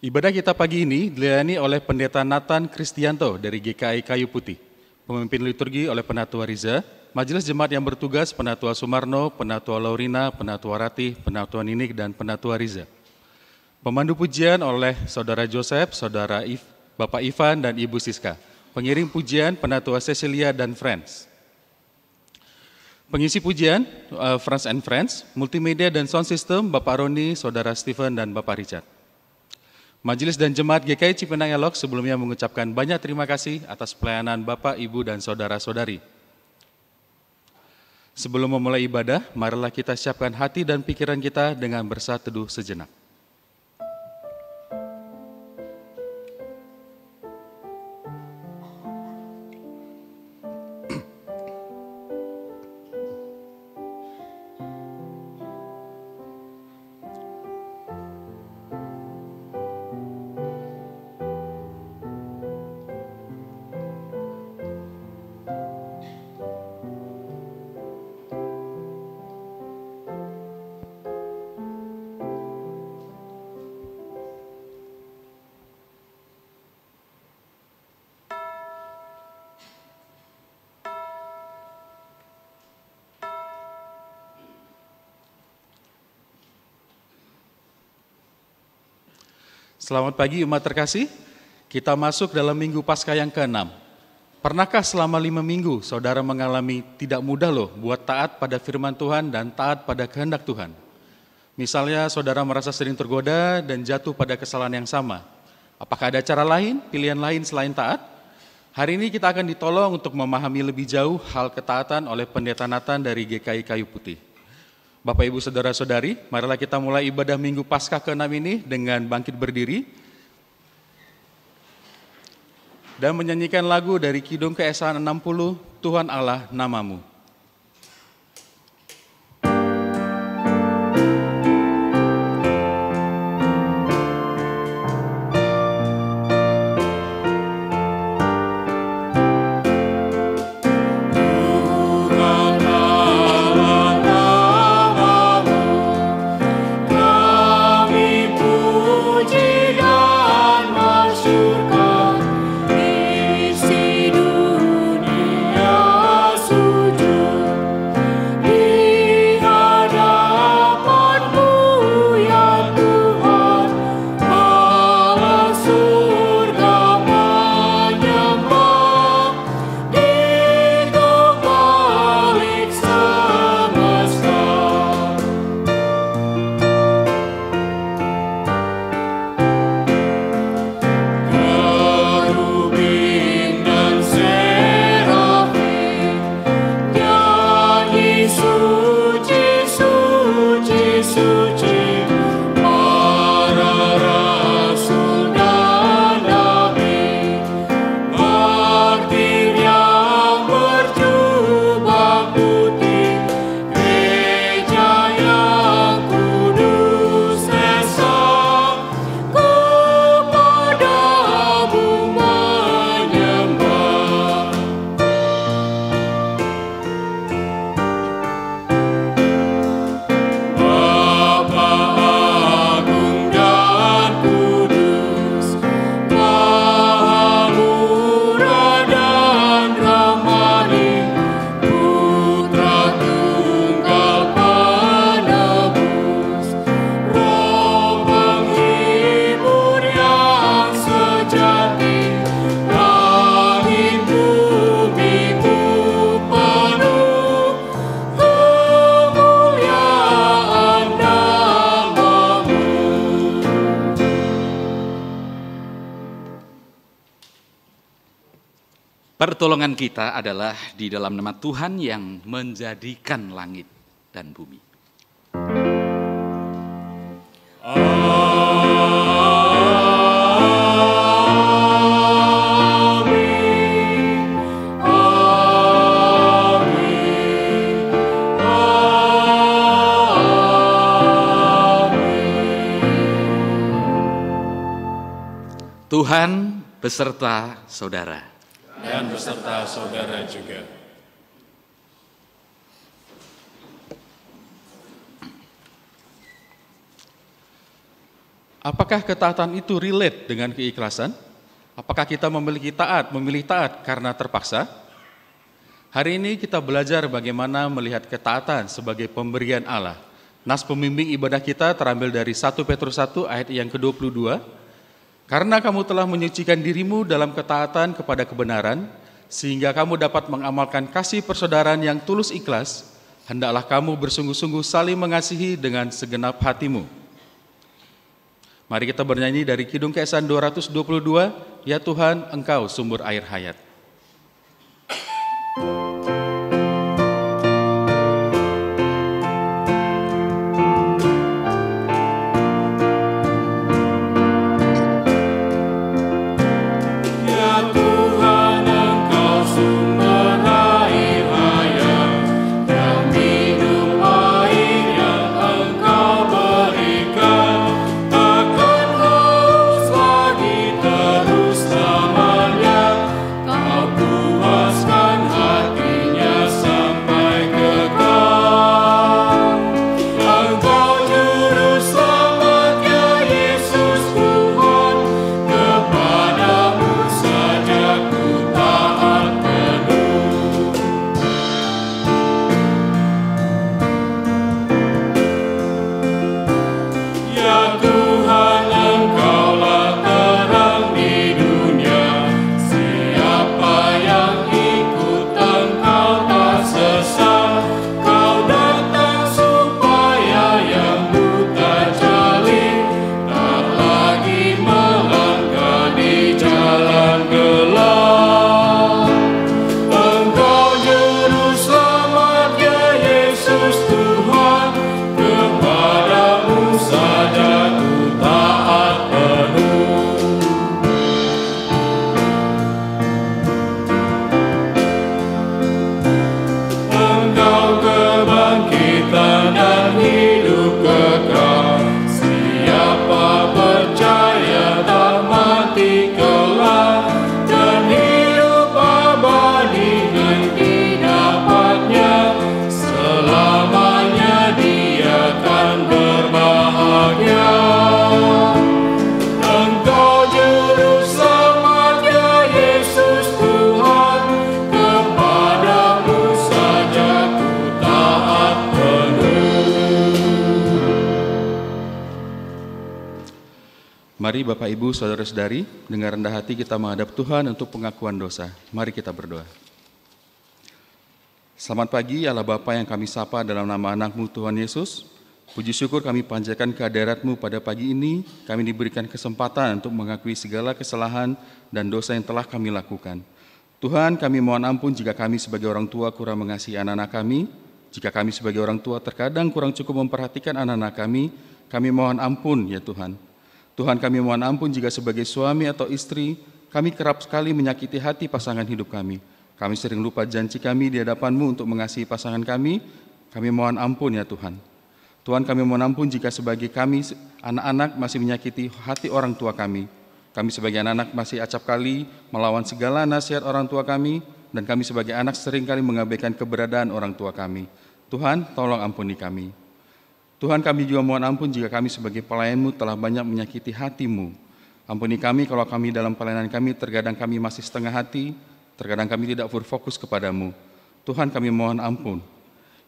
Ibadah kita pagi ini dilayani oleh Pendeta Nathan Kristianto dari GKI Kayu Putih. Pemimpin liturgi oleh Penatua Riza, Majelis Jemaat yang bertugas Penatua Sumarno, Penatua Laurina, Penatua Ratih, Penatua Ninik, dan Penatua Riza. Pemandu pujian oleh Saudara Joseph, Bapak Ivan, dan Ibu Siska. Pengiring pujian Penatua Cecilia dan Friends. Pengisi pujian Friends and Friends, Multimedia dan Sound System Bapak Roni, Saudara Stephen, dan Bapak Richard. Majelis dan Jemaat GKI Cipinang Elok sebelumnya mengucapkan banyak terima kasih atas pelayanan Bapak, Ibu, dan Saudara-saudari. Sebelum memulai ibadah, marilah kita siapkan hati dan pikiran kita dengan bersaat teduh sejenak. Selamat pagi umat terkasih, kita masuk dalam minggu Paskah yang ke-6. Pernahkah selama 5 minggu saudara mengalami tidak mudah loh buat taat pada firman Tuhan dan taat pada kehendak Tuhan? Misalnya saudara merasa sering tergoda dan jatuh pada kesalahan yang sama. Apakah ada cara lain, pilihan lain selain taat? Hari ini kita akan ditolong untuk memahami lebih jauh hal ketaatan oleh Pendeta Nathan dari GKI Kayu Putih. Bapak, Ibu, Saudara-saudari, marilah kita mulai ibadah Minggu Paskah ke-6 ini dengan bangkit berdiri dan menyanyikan lagu dari Kidung Keesaan 60, Tuhan Allah Namamu. Pertolongan kita adalah di dalam nama Tuhan yang menjadikan langit dan bumi. Tuhan beserta saudara. Dan beserta saudara juga. Apakah ketaatan itu relate dengan keikhlasan? Apakah kita memilih taat karena terpaksa? Hari ini kita belajar bagaimana melihat ketaatan sebagai pemberian Allah. Nas pembimbing ibadah kita terambil dari 1 Petrus 1 ayat yang ke-22. Karena kamu telah menyucikan dirimu dalam ketaatan kepada kebenaran, sehingga kamu dapat mengamalkan kasih persaudaraan yang tulus ikhlas, hendaklah kamu bersungguh-sungguh saling mengasihi dengan segenap hatimu. Mari kita bernyanyi dari Kidung Keesan 222, Ya Tuhan, Engkau sumber air hayat. Mari Bapak Ibu, Saudara-saudari, dengan rendah hati kita menghadap Tuhan untuk pengakuan dosa. Mari kita berdoa. Selamat pagi Allah Bapa yang kami sapa dalam nama anak-Mu Tuhan Yesus. Puji syukur kami panjatkan kehadirat-Mu pada pagi ini. Kami diberikan kesempatan untuk mengakui segala kesalahan dan dosa yang telah kami lakukan. Tuhan, kami mohon ampun jika kami sebagai orang tua kurang mengasihi anak-anak kami. Jika kami sebagai orang tua terkadang kurang cukup memperhatikan anak-anak kami mohon ampun ya Tuhan. Tuhan, kami mohon ampun jika sebagai suami atau istri, kami kerap sekali menyakiti hati pasangan hidup kami. Kami sering lupa janji kami di hadapan-Mu untuk mengasihi pasangan kami. Kami mohon ampun ya Tuhan. Tuhan, kami mohon ampun jika sebagai kami, anak-anak masih menyakiti hati orang tua kami. Kami sebagai anak-anak masih acap kali melawan segala nasihat orang tua kami, dan kami sebagai anak seringkali mengabaikan keberadaan orang tua kami. Tuhan, tolong ampuni kami. Tuhan, kami juga mohon ampun jika kami sebagai pelayan-Mu telah banyak menyakiti hati-Mu. Ampuni kami kalau kami dalam pelayanan kami terkadang kami masih setengah hati, terkadang kami tidak berfokus kepadamu. Tuhan, kami mohon ampun.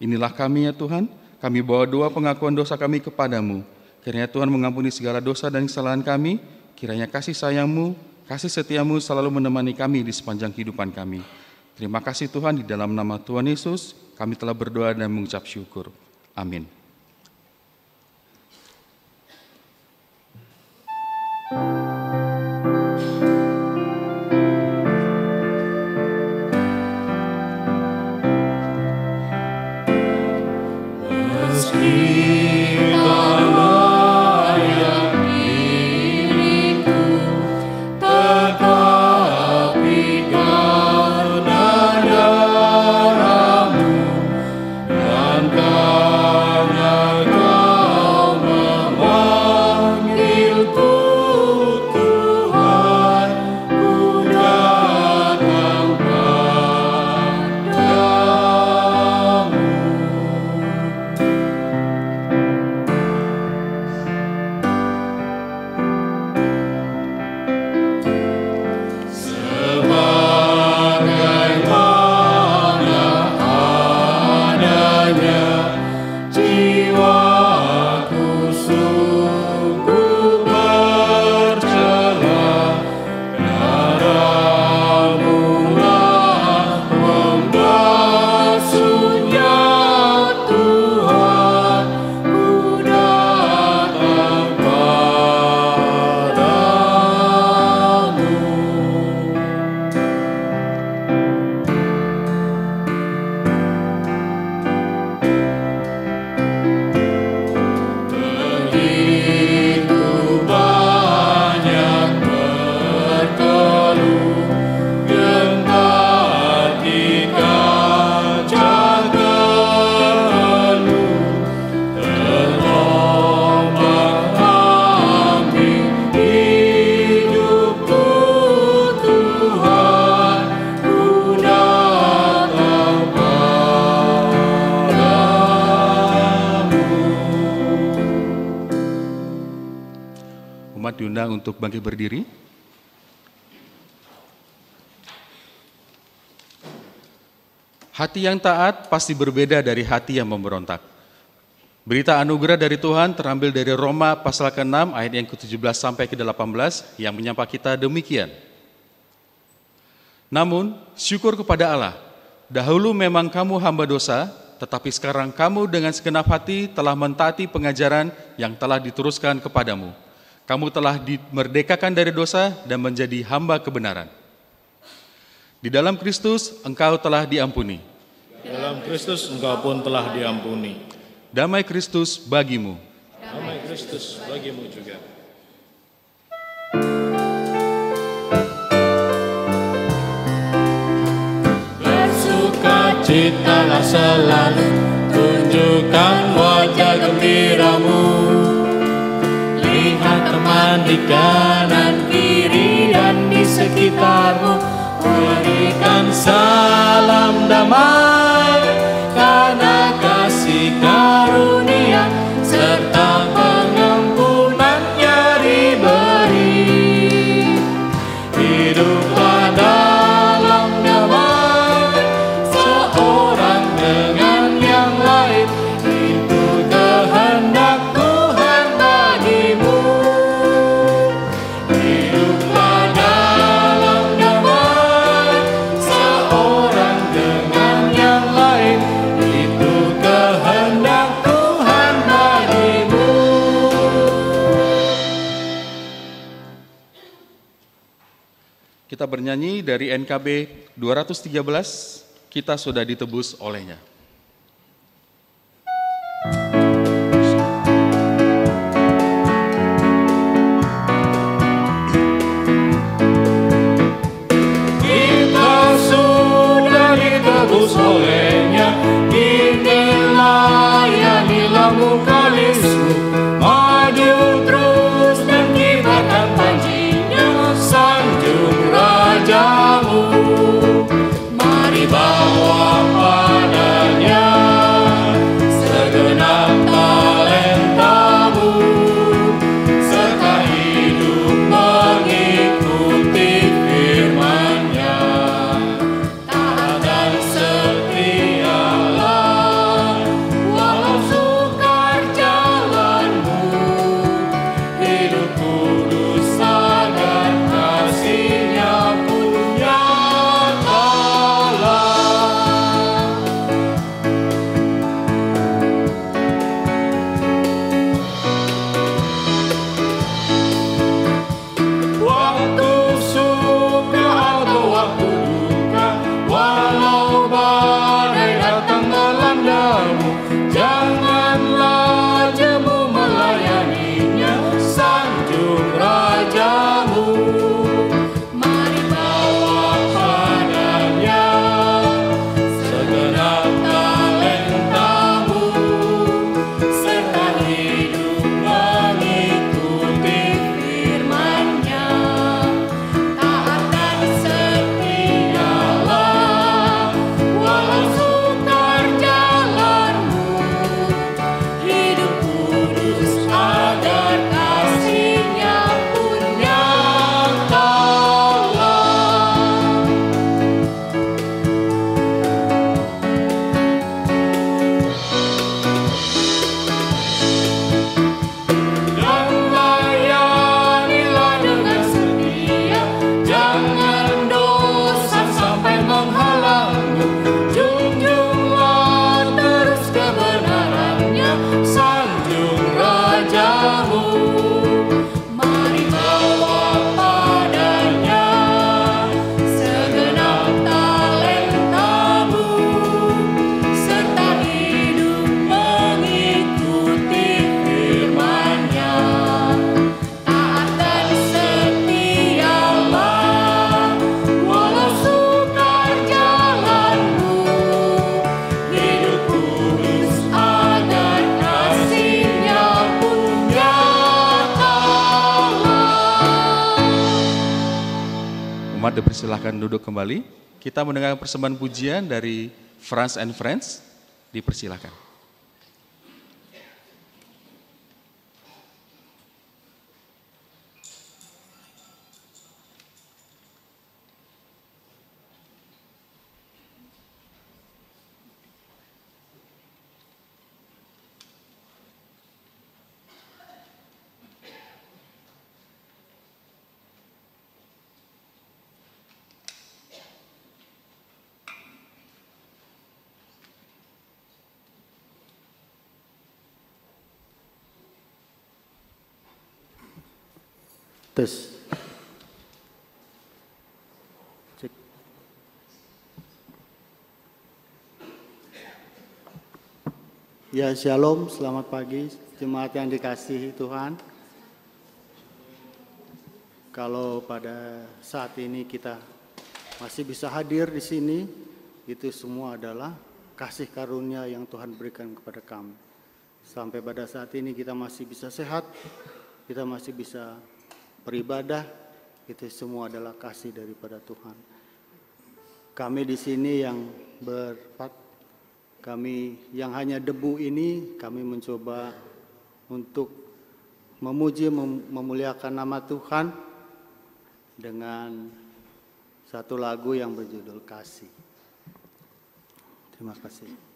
Inilah kami ya Tuhan, kami bawa doa pengakuan dosa kami kepadamu. Kiranya Tuhan mengampuni segala dosa dan kesalahan kami, kiranya kasih sayang-Mu, kasih setia-Mu selalu menemani kami di sepanjang kehidupan kami. Terima kasih Tuhan, di dalam nama Tuhan Yesus, kami telah berdoa dan mengucap syukur. Amin. diundang untuk bangkit berdiri. Hati yang taat pasti berbeda dari hati yang memberontak. Berita anugerah dari Tuhan terambil dari Roma pasal ke-6 ayat yang ke-17 sampai ke-18 yang menyapa kita demikian. Namun, syukur kepada Allah, dahulu memang kamu hamba dosa, tetapi sekarang kamu dengan segenap hati telah mentaati pengajaran yang telah diteruskan kepadamu. Kamu telah dimerdekakan dari dosa dan menjadi hamba kebenaran. Di dalam Kristus engkau telah diampuni. Dalam Kristus engkau pun telah diampuni. Damai Kristus bagimu. Damai Kristus bagimu juga. Bersukacitalah selalu, tunjukkan wajah gembiramu. Lihat teman di kanan kiri dan di sekitarmu. Berikan salam damai karena kasih karunia serta pengampunannya diberi. Hiduplah dalam damai seorang dengan yang lain, itu kehendak Tuhan bagimu. Hiduplah dalam damai seorang dengan yang lain, itu kehendak Tuhan bagimu. Kita bernyanyi dari NKB 213, kita sudah ditebus olehnya. Kita sudah ditebus olehnya, kini layanilah muka-Lismu. Maju terus dan kibarkan panjinya, sanjung rajamu. Mari bawa padanya segenap talentamu, serta hidup mengikuti firman-Nya. Taat dan setialah, walau sukar jalanmu. Hidup kudus agar kasih-Nya pun nyatalah. Waktu suka atau waktu duka, walau badai datang melandamu, janganlah jemu melayaninya, sanjung rajamu. Mari bawa padanya segenap talentamu, serta hidup mengikuti firman-Nya. Taat dan setialah, walau sukar jalanmu. Hidup kudus agar kasih-Nya pun nyatalah. Dan layanilah dengan setia, jangan dosa sampai menghalangmu. Junjunglah terus kebenaran-Nya, sanjung rajamu. Mari bawa padanya segenap talentamu, serta hidup mengikuti firman-Nya. Taat dan setialah, walau sukar jalanmu. Hidup kudus agar kasih-Nya pun nyatalah. Umat dipersilahkan duduk kembali. Kita mendengar persembahan pujian dari Franz and Friends. Dipersilahkan. Tes. Cek. Ya, shalom, selamat pagi jemaat yang dikasihi Tuhan. Kalau pada saat ini kita masih bisa hadir di sini, itu semua adalah kasih karunia yang Tuhan berikan kepada kami. Sampai pada saat ini kita masih bisa sehat, kita masih bisa beribadah, itu semua adalah kasih daripada Tuhan. Kami di sini yang kami yang hanya debu ini, kami mencoba untuk memuji, memuliakan nama Tuhan dengan satu lagu yang berjudul Kasih. Terima kasih.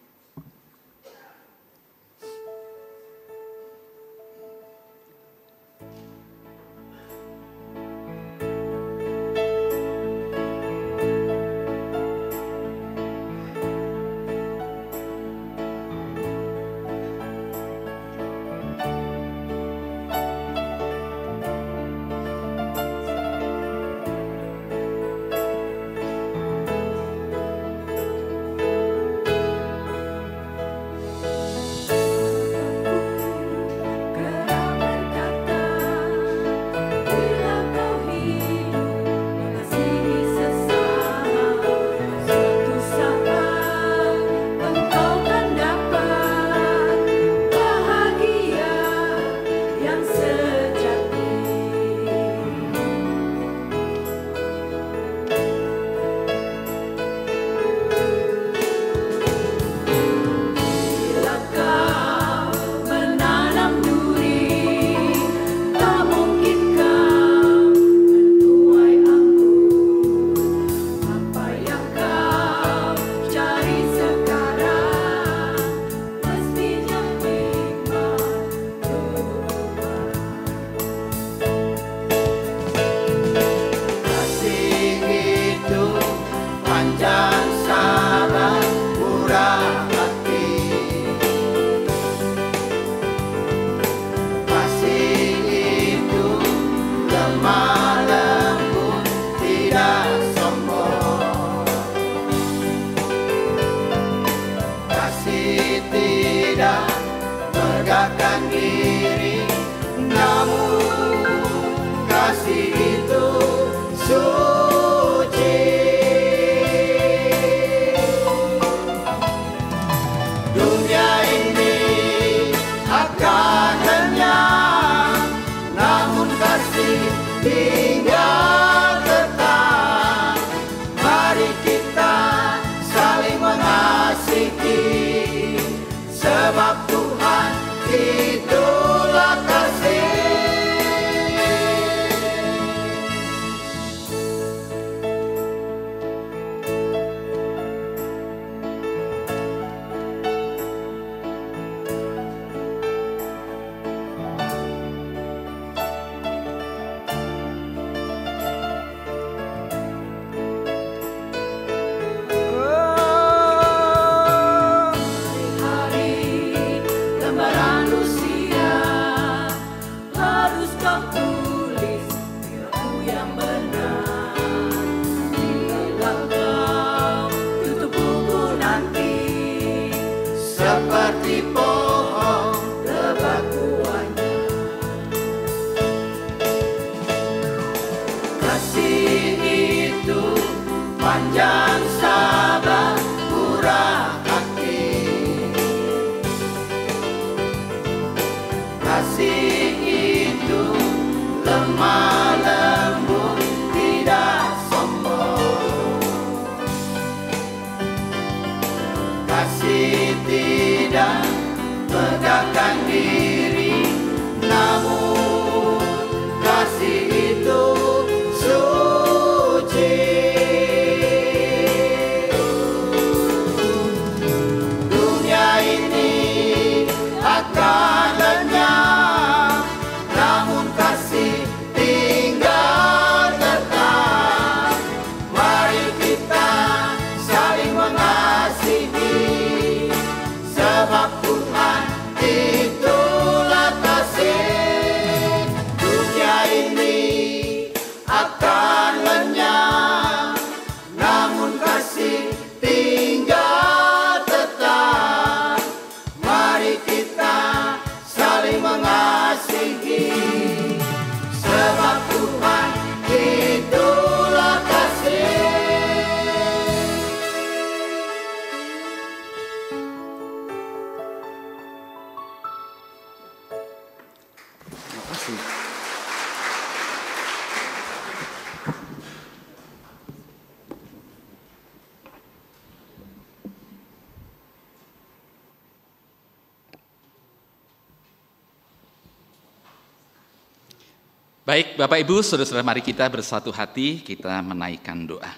Baik, Bapak Ibu, saudara-saudara, mari kita bersatu hati, kita menaikkan doa.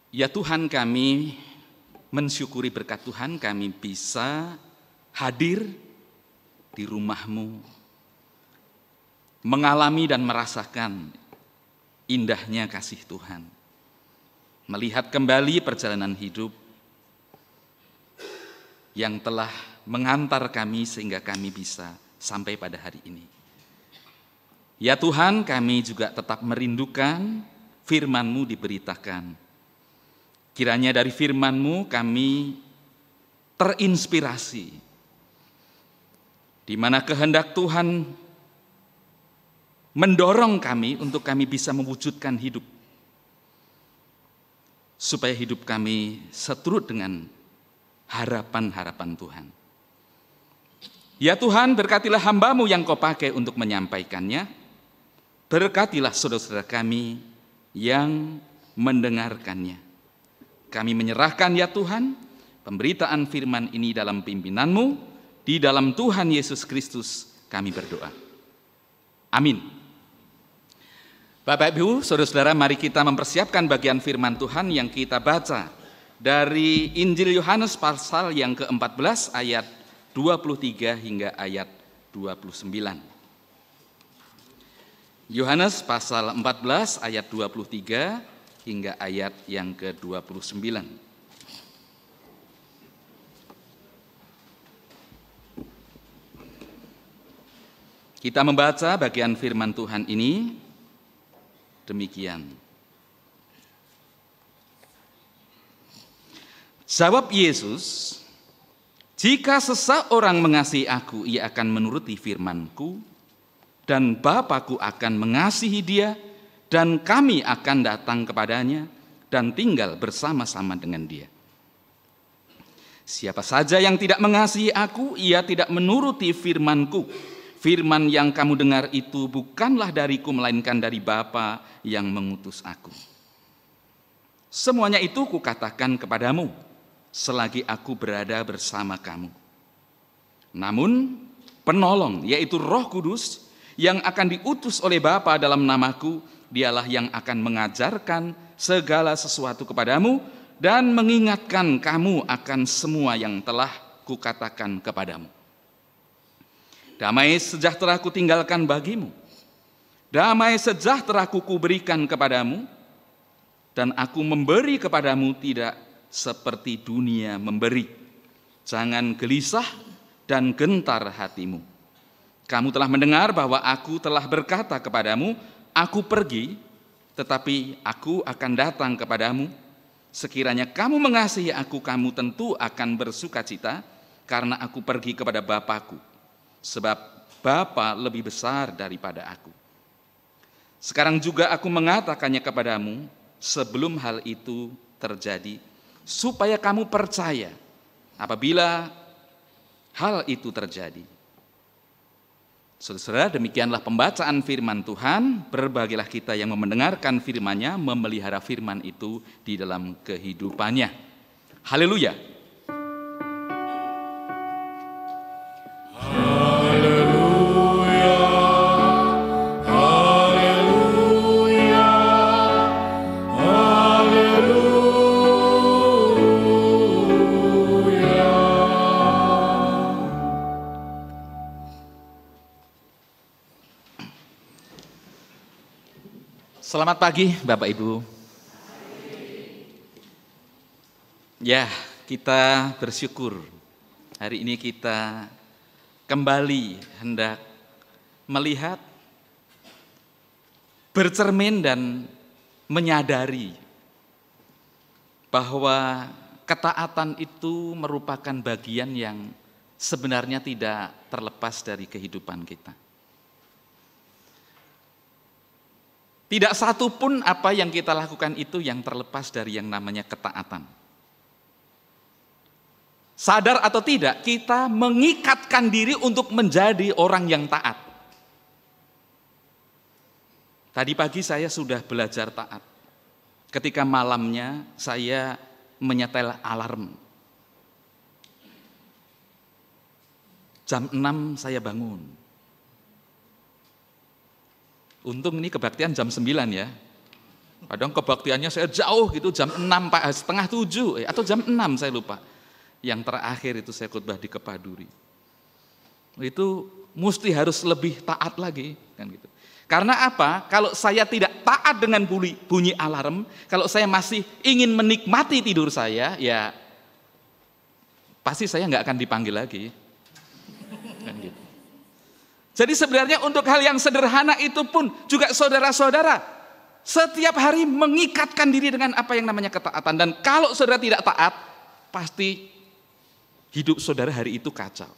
Ya Tuhan, kami mensyukuri berkat Tuhan, kami bisa hadir di rumah-Mu, mengalami dan merasakan indahnya kasih Tuhan, melihat kembali perjalanan hidup yang telah mengantar kami sehingga kami bisa sampai pada hari ini. Ya Tuhan, kami juga tetap merindukan firman-Mu diberitakan. Kiranya dari firman-Mu kami terinspirasi, di mana kehendak Tuhan mendorong kami untuk kami bisa mewujudkan hidup, supaya hidup kami seturut dengan harapan-harapan Tuhan. Ya Tuhan, berkatilah hamba-Mu yang Kau pakai untuk menyampaikannya. Berkatilah saudara-saudara kami yang mendengarkannya. Kami menyerahkan ya Tuhan pemberitaan firman ini dalam pimpinan-Mu, di dalam Tuhan Yesus Kristus kami berdoa. Amin. Bapak Ibu, saudara-saudara, mari kita mempersiapkan bagian firman Tuhan yang kita baca dari Injil Yohanes pasal yang ke-14 ayat 23 hingga ayat 29. Yohanes pasal 14 ayat 23 hingga ayat yang ke-29. Kita membaca bagian firman Tuhan ini demikian. Jawab Yesus, "Jika seseorang mengasihi aku, ia akan menuruti firman-Ku, dan Bapa-Ku akan mengasihi dia, dan kami akan datang kepadanya dan tinggal bersama-sama dengan dia. Siapa saja yang tidak mengasihi aku, ia tidak menuruti firman-Ku. Firman yang kamu dengar itu bukanlah dariku, melainkan dari Bapa yang mengutus aku. Semuanya itu kukatakan kepadamu selagi aku berada bersama kamu. Namun penolong, yaitu Roh Kudus, yang akan diutus oleh Bapa dalam namaku, dialah yang akan mengajarkan segala sesuatu kepadamu dan mengingatkan kamu akan semua yang telah kukatakan kepadamu. Damai sejahtera ku tinggalkan bagimu, damai sejahtera ku berikan kepadamu, dan aku memberi kepadamu tidak seperti dunia memberi. Jangan gelisah dan gentar hatimu. Kamu telah mendengar bahwa aku telah berkata kepadamu, aku pergi, tetapi aku akan datang kepadamu. Sekiranya kamu mengasihi aku, kamu tentu akan bersukacita, karena aku pergi kepada Bapa-Ku, sebab Bapa lebih besar daripada aku. Sekarang juga aku mengatakannya kepadamu, sebelum hal itu terjadi, supaya kamu percaya apabila hal itu terjadi." Saudara, demikianlah pembacaan firman Tuhan. Berbahagialah kita yang mendengarkan firman-Nya, memelihara firman itu di dalam kehidupannya. Haleluya. Selamat pagi Bapak Ibu. Ya, kita bersyukur hari ini kita kembali hendak melihat, bercermin dan menyadari bahwa ketaatan itu merupakan bagian yang sebenarnya tidak terlepas dari kehidupan kita. Tidak satu pun apa yang kita lakukan itu yang terlepas dari yang namanya ketaatan. Sadar atau tidak, kita mengikatkan diri untuk menjadi orang yang taat. Tadi pagi saya sudah belajar taat. Ketika malamnya saya menyetel alarm. Jam 6 saya bangun. Untung ini kebaktian jam 9 ya. Kadang kebaktiannya saya jauh gitu, jam 6 Pak, setengah 7 atau jam 6 saya lupa. Yang terakhir itu saya khotbah di Kepaduri. Itu mesti harus lebih taat lagi kan gitu. Karena apa? Kalau saya tidak taat dengan bunyi alarm, kalau saya masih ingin menikmati tidur saya, ya pasti saya nggak akan dipanggil lagi. Kan gitu. Jadi sebenarnya untuk hal yang sederhana itu pun juga saudara-saudara setiap hari mengikatkan diri dengan apa yang namanya ketaatan. Dan kalau saudara tidak taat, pasti hidup saudara hari itu kacau.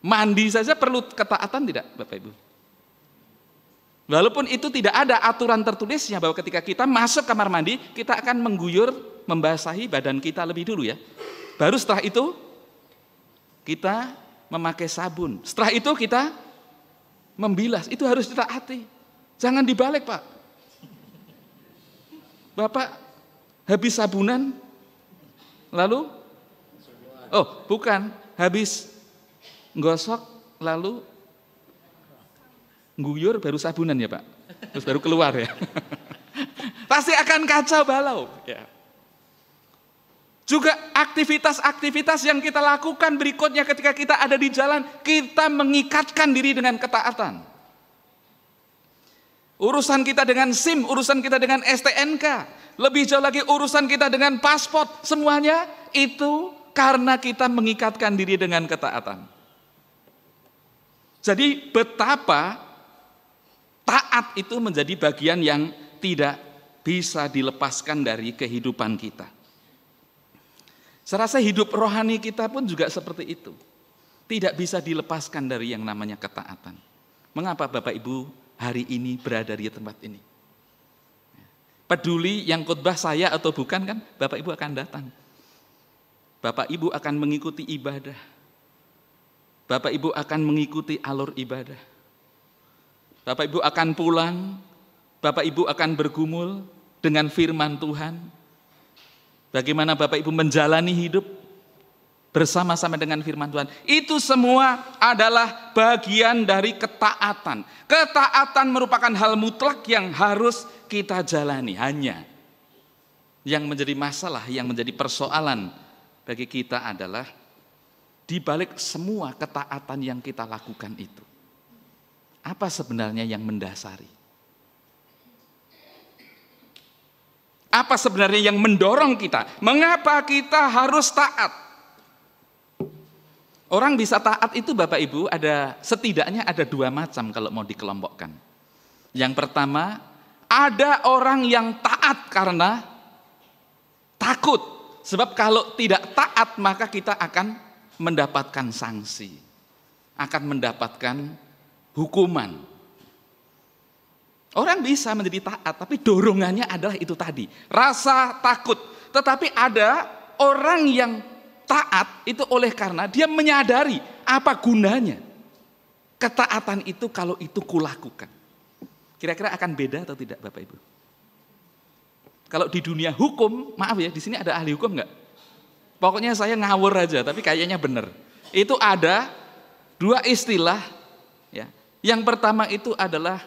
Mandi saja perlu ketaatan tidak Bapak Ibu? Walaupun itu tidak ada aturan tertulisnya bahwa ketika kita masuk kamar mandi, kita akan mengguyur, membasahi badan kita lebih dulu ya. Baru setelah itu kita memakai sabun. Setelah itu kita membilas. Itu harus ditaati. Jangan dibalik Pak. Bapak habis sabunan, lalu bukan, habis gosok lalu guyur baru sabunan ya Pak, terus baru keluar ya. Pasti akan kacau balau ya. Juga aktivitas-aktivitas yang kita lakukan berikutnya ketika kita ada di jalan, kita mengikatkan diri dengan ketaatan. Urusan kita dengan SIM, urusan kita dengan STNK, lebih jauh lagi urusan kita dengan paspor, semuanya itu karena kita mengikatkan diri dengan ketaatan. Jadi betapa taat itu menjadi bagian yang tidak bisa dilepaskan dari kehidupan kita. Saya rasa hidup rohani kita pun juga seperti itu. Tidak bisa dilepaskan dari yang namanya ketaatan. Mengapa Bapak Ibu hari ini berada di tempat ini? Peduli yang khotbah saya atau bukan kan, Bapak Ibu akan datang. Bapak Ibu akan mengikuti ibadah. Bapak Ibu akan mengikuti alur ibadah. Bapak Ibu akan pulang, Bapak Ibu akan bergumul dengan firman Tuhan. Bagaimana Bapak Ibu menjalani hidup bersama-sama dengan firman Tuhan. Itu semua adalah bagian dari ketaatan. Ketaatan merupakan hal mutlak yang harus kita jalani. Hanya yang menjadi masalah, yang menjadi persoalan bagi kita adalah di balik semua ketaatan yang kita lakukan itu, apa sebenarnya yang mendasari? Apa sebenarnya yang mendorong kita? Mengapa kita harus taat? Orang bisa taat itu Bapak Ibu setidaknya ada dua macam kalau mau dikelompokkan. Yang pertama, ada orang yang taat karena takut. Sebab kalau tidak taat maka kita akan mendapatkan sanksi, akan mendapatkan hukuman. Orang bisa menjadi taat, tapi dorongannya adalah itu tadi, rasa takut. Tetapi ada orang yang taat itu oleh karena dia menyadari apa gunanya ketaatan itu kalau itu kulakukan. Kira-kira akan beda atau tidak Bapak Ibu? Kalau di dunia hukum, maaf ya, di sini ada ahli hukum enggak? Pokoknya saya ngawur aja, tapi kayaknya benar. Itu ada dua istilah. Ya. Yang pertama itu adalah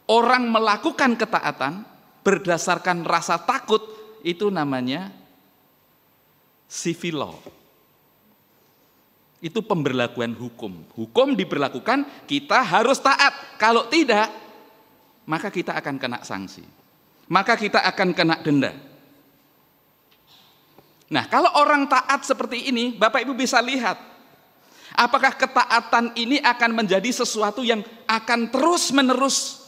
orang melakukan ketaatan berdasarkan rasa takut, itu namanya civil law. Itu pemberlakuan hukum. Hukum diberlakukan, kita harus taat. Kalau tidak, maka kita akan kena sanksi. Maka kita akan kena denda. Nah, kalau orang taat seperti ini, Bapak Ibu bisa lihat, apakah ketaatan ini akan menjadi sesuatu yang akan terus-menerus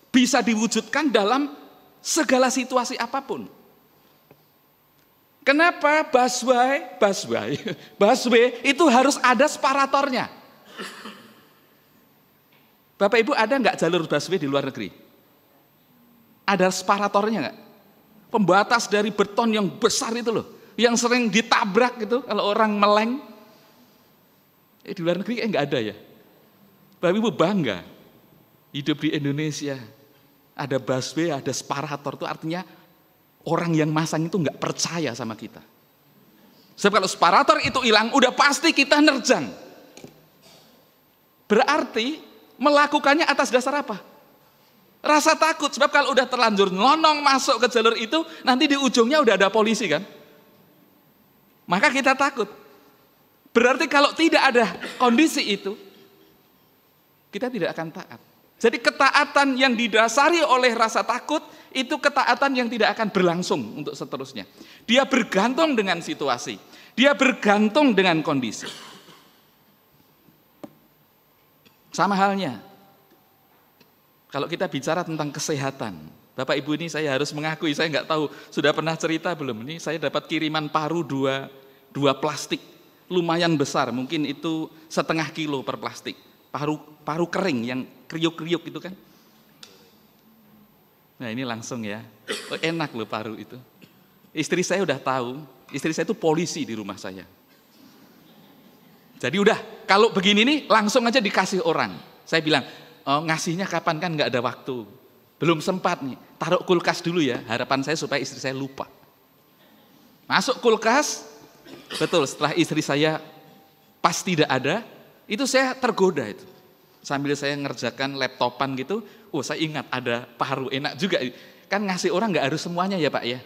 bisa diwujudkan dalam segala situasi apapun. Kenapa busway itu harus ada separatornya? Bapak Ibu ada nggak jalur busway di luar negeri? Ada separatornya nggak? Pembatas dari beton yang besar itu loh. Yang sering ditabrak gitu kalau orang meleng. Di luar negeri nggak ada ya. Bapak Ibu bangga hidup di Indonesia. Ada busway, ada separator, itu artinya orang yang masang itu nggak percaya sama kita. Sebab kalau separator itu hilang, udah pasti kita nerjang. Berarti melakukannya atas dasar apa? Rasa takut, sebab kalau udah terlanjur nyelonong masuk ke jalur itu, nanti di ujungnya udah ada polisi kan? Maka kita takut. Berarti kalau tidak ada kondisi itu, kita tidak akan taat. Jadi ketaatan yang didasari oleh rasa takut, itu ketaatan yang tidak akan berlangsung untuk seterusnya. Dia bergantung dengan situasi, dia bergantung dengan kondisi. Sama halnya, kalau kita bicara tentang kesehatan, Bapak Ibu ini saya harus mengakui, saya nggak tahu sudah pernah cerita belum, ini saya dapat kiriman paru dua plastik, lumayan besar, mungkin itu 0,5 kilo per plastik, paru kering yang kriuk-kriuk itu kan. Nah ini langsung ya, enak loh paru itu. Istri saya udah tahu, istri saya itu polisi di rumah saya. Jadi udah, kalau begini nih langsung aja dikasih orang. Saya bilang, ngasihnya kapan, kan nggak ada waktu. Belum sempat nih, taruh kulkas dulu ya, harapan saya supaya istri saya lupa. Masuk kulkas, betul setelah istri saya pas tidak ada, itu saya tergoda itu. Sambil saya ngerjakan laptopan gitu, saya ingat ada paru, enak juga. Kan ngasih orang nggak harus semuanya ya Pak ya.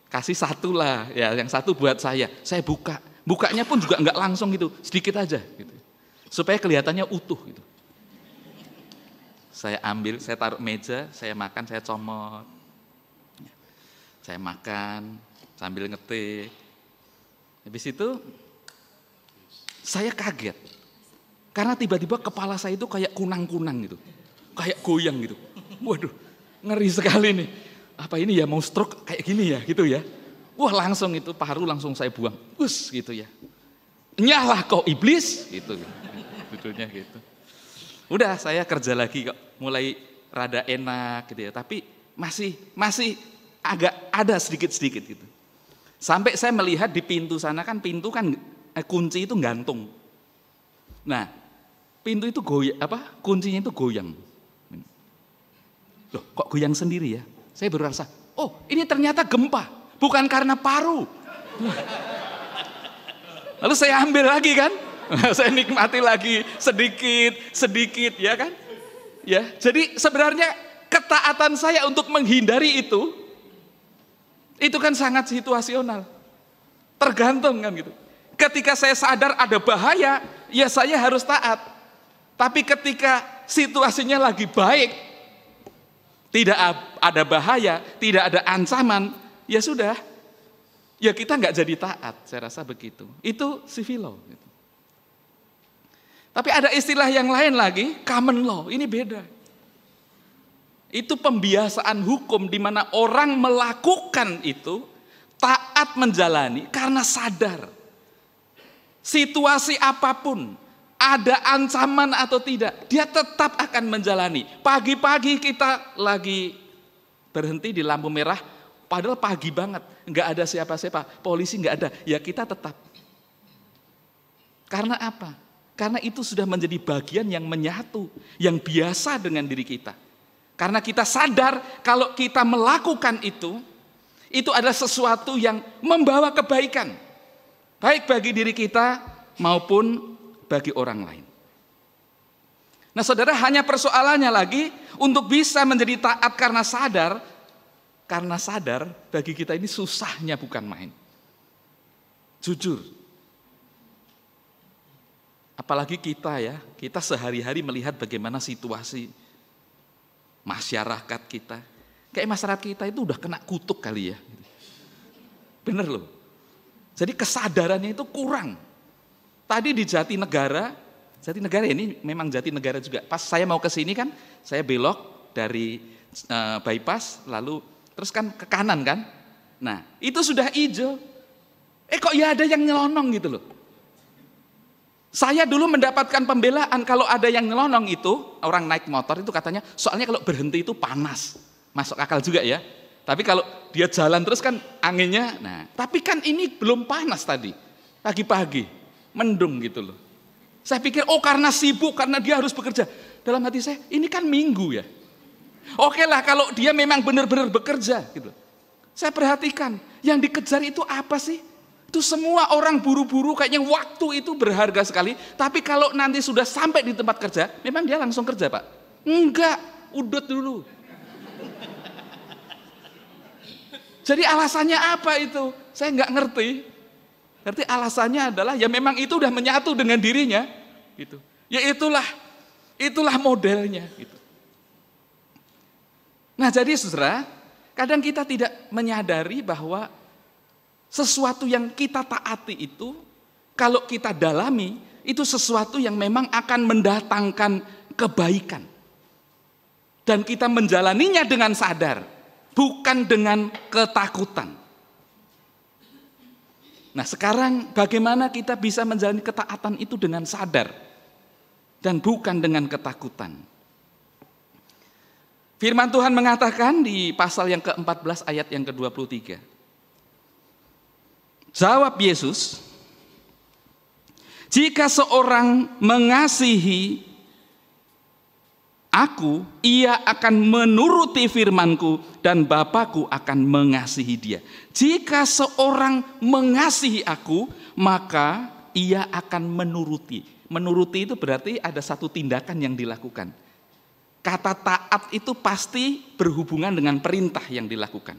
Kasih satu lah, ya yang satu buat saya buka. Bukanya pun juga nggak langsung gitu, sedikit aja gitu. Supaya kelihatannya utuh gitu. Saya ambil, saya taruh meja, saya makan, saya comot. Saya makan sambil ngetik. Habis itu saya kaget. Karena tiba-tiba kepala saya itu kayak kunang-kunang gitu. Kayak goyang gitu. Waduh, ngeri sekali nih. Apa ini ya mau stroke kayak gini ya gitu ya. Wah langsung itu paru langsung saya buang. Gitu ya. Nyalah kau iblis gitu. Judulnya gitu. Udah saya kerja lagi kok. Mulai rada enak gitu ya. Tapi masih agak ada sedikit-sedikit gitu. Sampai saya melihat di pintu sana kan kunci itu gantung. Nah, pintu itu kuncinya itu goyang. Loh, kok goyang sendiri ya? Saya baru rasa, oh ini ternyata gempa. Bukan karena paru. Lalu saya ambil lagi kan. Saya nikmati lagi sedikit ya kan. Ya, jadi sebenarnya ketaatan saya untuk menghindari itu kan sangat situasional. Tergantung kan gitu. Ketika saya sadar ada bahaya, ya saya harus taat. Tapi ketika situasinya lagi baik, tidak ada bahaya, tidak ada ancaman, ya sudah, ya kita nggak jadi taat, saya rasa begitu. Itu civil law. Gitu. Tapi ada istilah yang lain lagi, common law, ini beda. Itu pembiasaan hukum di mana orang melakukan itu, taat menjalani karena sadar. Situasi apapun, ada ancaman atau tidak, dia tetap akan menjalani. Pagi-pagi kita lagi berhenti di lampu merah, padahal pagi banget, nggak ada siapa-siapa, polisi nggak ada, ya kita tetap. Karena apa? Karena itu sudah menjadi bagian yang menyatu, yang biasa dengan diri kita. Karena kita sadar kalau kita melakukan itu adalah sesuatu yang membawa kebaikan. Baik bagi diri kita maupun bagi orang lain. Nah saudara, hanya persoalannya lagi untuk bisa menjadi taat karena sadar bagi kita ini susahnya bukan main. Jujur. Apalagi kita sehari-hari melihat bagaimana situasi masyarakat kita. Kayak masyarakat kita itu udah kena kutuk kali ya. Bener loh. Jadi kesadarannya itu kurang. Tadi di Jatinegara ini memang Jatinegara juga. Pas saya mau ke sini kan, saya belok dari bypass, lalu terus kan ke kanan kan. Nah itu sudah hijau. Kok ya ada yang nyelonong gitu loh. Saya dulu mendapatkan pembelaan kalau ada yang nyelonong itu, orang naik motor itu katanya, soalnya kalau berhenti itu panas. Masuk akal juga ya. Tapi kalau dia jalan terus kan anginnya, nah tapi kan ini belum panas tadi. Pagi-pagi, mendung gitu loh. Saya pikir, karena sibuk, karena dia harus bekerja. Dalam hati saya, ini kan minggu ya. Oke lah kalau dia memang benar-benar bekerja gitu. Saya perhatikan, yang dikejar itu apa sih? Itu semua orang buru-buru, kayaknya waktu itu berharga sekali. Tapi kalau nanti sudah sampai di tempat kerja, memang dia langsung kerja, Pak? Enggak, udut dulu. Jadi alasannya apa itu? Saya nggak ngerti. Berarti alasannya adalah ya memang itu udah menyatu dengan dirinya, gitu. Ya itulah modelnya, gitu. Nah, jadi saudara, kadang kita tidak menyadari bahwa sesuatu yang kita taati itu, kalau kita dalami, itu sesuatu yang memang akan mendatangkan kebaikan. Dan kita menjalaninya dengan sadar, bukan dengan ketakutan. Nah, sekarang bagaimana kita bisa menjalani ketaatan itu dengan sadar dan bukan dengan ketakutan? Firman Tuhan mengatakan di pasal yang ke-14 ayat yang ke-23. Jawab Yesus, jika seorang mengasihi Aku, ia akan menuruti firman-Ku dan Bapa-Ku akan mengasihi dia. Jika seorang mengasihi Aku, maka ia akan menuruti. Menuruti itu berarti ada satu tindakan yang dilakukan. Kata taat itu pasti berhubungan dengan perintah yang dilakukan.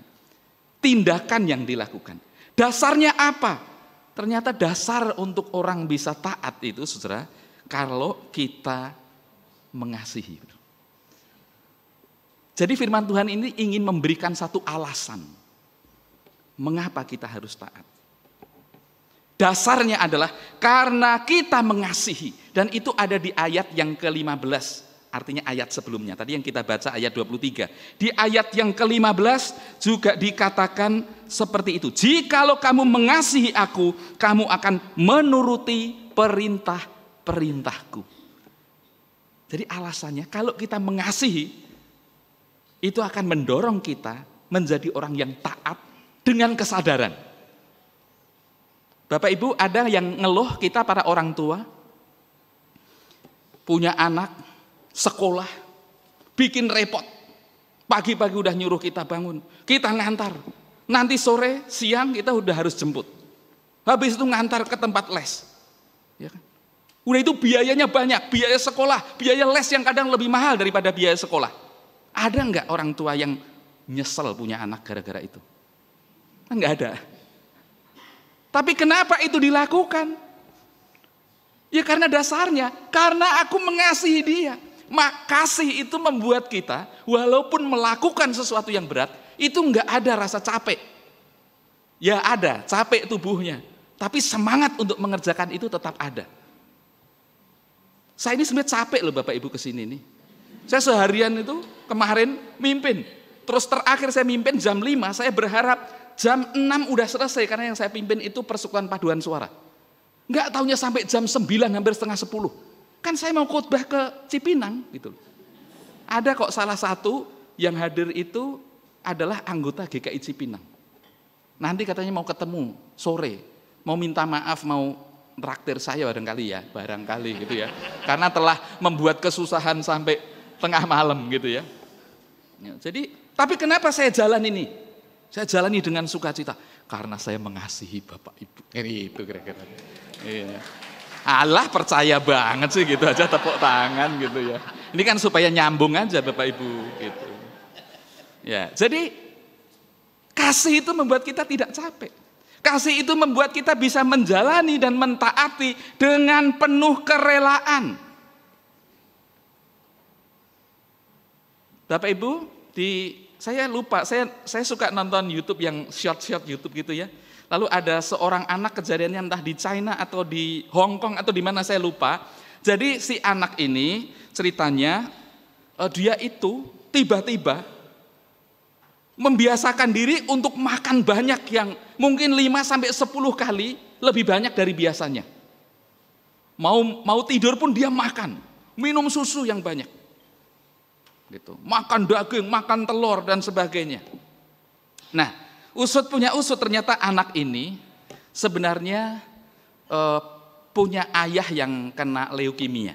Tindakan yang dilakukan. Dasarnya apa? Ternyata dasar untuk orang bisa taat itu, saudara, kalau kita mengasihi. Jadi firman Tuhan ini ingin memberikan satu alasan mengapa kita harus taat. Dasarnya adalah karena kita mengasihi. Dan itu ada di ayat yang ke-15. Artinya ayat sebelumnya, tadi yang kita baca ayat 23. Di ayat yang ke-15 juga dikatakan seperti itu. Jikalau kamu mengasihi Aku, kamu akan menuruti perintah-perintahku. Jadi alasannya kalau kita mengasihi, itu akan mendorong kita menjadi orang yang taat dengan kesadaran. Bapak Ibu, ada yang ngeluh kita para orang tua, punya anak, sekolah, bikin repot. Pagi-pagi udah nyuruh kita bangun, kita ngantar. Nanti sore, siang kita udah harus jemput. Habis itu ngantar ke tempat les. Ya kan? Udah itu biayanya banyak, biaya sekolah, biaya les yang kadang lebih mahal daripada biaya sekolah. Ada enggak orang tua yang nyesel punya anak gara-gara itu? Enggak ada. Tapi kenapa itu dilakukan? Ya karena dasarnya, karena aku mengasihi dia. Kasih itu membuat kita walaupun melakukan sesuatu yang berat, itu enggak ada rasa capek. Ya ada, capek tubuhnya. Tapi semangat untuk mengerjakan itu tetap ada. Saya ini sebenarnya capek loh Bapak Ibu kesini nih. Saya seharian itu kemarin mimpin. Terus terakhir saya mimpin jam 5, saya berharap jam 6 udah selesai. Karena yang saya pimpin itu persekutuan paduan suara. Enggak taunya sampai jam 9, hampir setengah 10. Kan saya mau khotbah ke Cipinang gitu. Ada kok salah satu yang hadir itu adalah anggota GKI Cipinang. Nanti katanya mau ketemu sore, mau minta maaf, mau traktir saya barangkali gitu ya. Karena telah membuat kesusahan sampai tengah malam gitu ya. Jadi, tapi kenapa saya jalan ini? Saya jalani dengan sukacita karena saya mengasihi Bapak Ibu. Itu kira-kira. Iya. Allah percaya banget sih gitu aja, tepuk tangan gitu ya. Ini kan supaya nyambung aja Bapak Ibu gitu. Ya, jadi kasih itu membuat kita tidak capek. Kasih itu membuat kita bisa menjalani dan mentaati dengan penuh kerelaan. Bapak Ibu, saya lupa, saya suka nonton YouTube yang short YouTube gitu ya. Lalu ada seorang anak kejadiannya entah di China atau di Hong Kong atau di mana saya lupa. Jadi si anak ini ceritanya dia itu tiba-tiba membiasakan diri untuk makan banyak yang mungkin 5-10 kali lebih banyak dari biasanya. Mau tidur pun dia makan, minum susu yang banyak. Gitu. Makan daging, makan telur dan sebagainya. Nah, usut punya usut, ternyata anak ini sebenarnya punya ayah yang kena leukemia.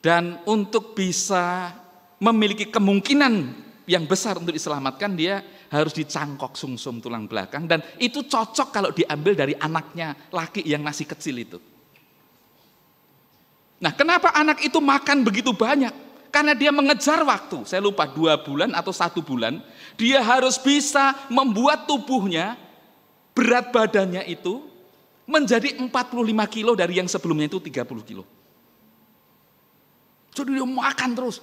Dan untuk bisa memiliki kemungkinan yang besar untuk diselamatkan, dia harus dicangkok sungsum tulang belakang, dan itu cocok kalau diambil dari anaknya laki yang masih kecil itu. Nah, kenapa anak itu makan begitu banyak? Karena dia mengejar waktu, saya lupa 2 bulan atau 1 bulan, dia harus bisa membuat tubuhnya, berat badannya itu menjadi 45 kilo dari yang sebelumnya itu 30 kilo. Jadi dia makan terus,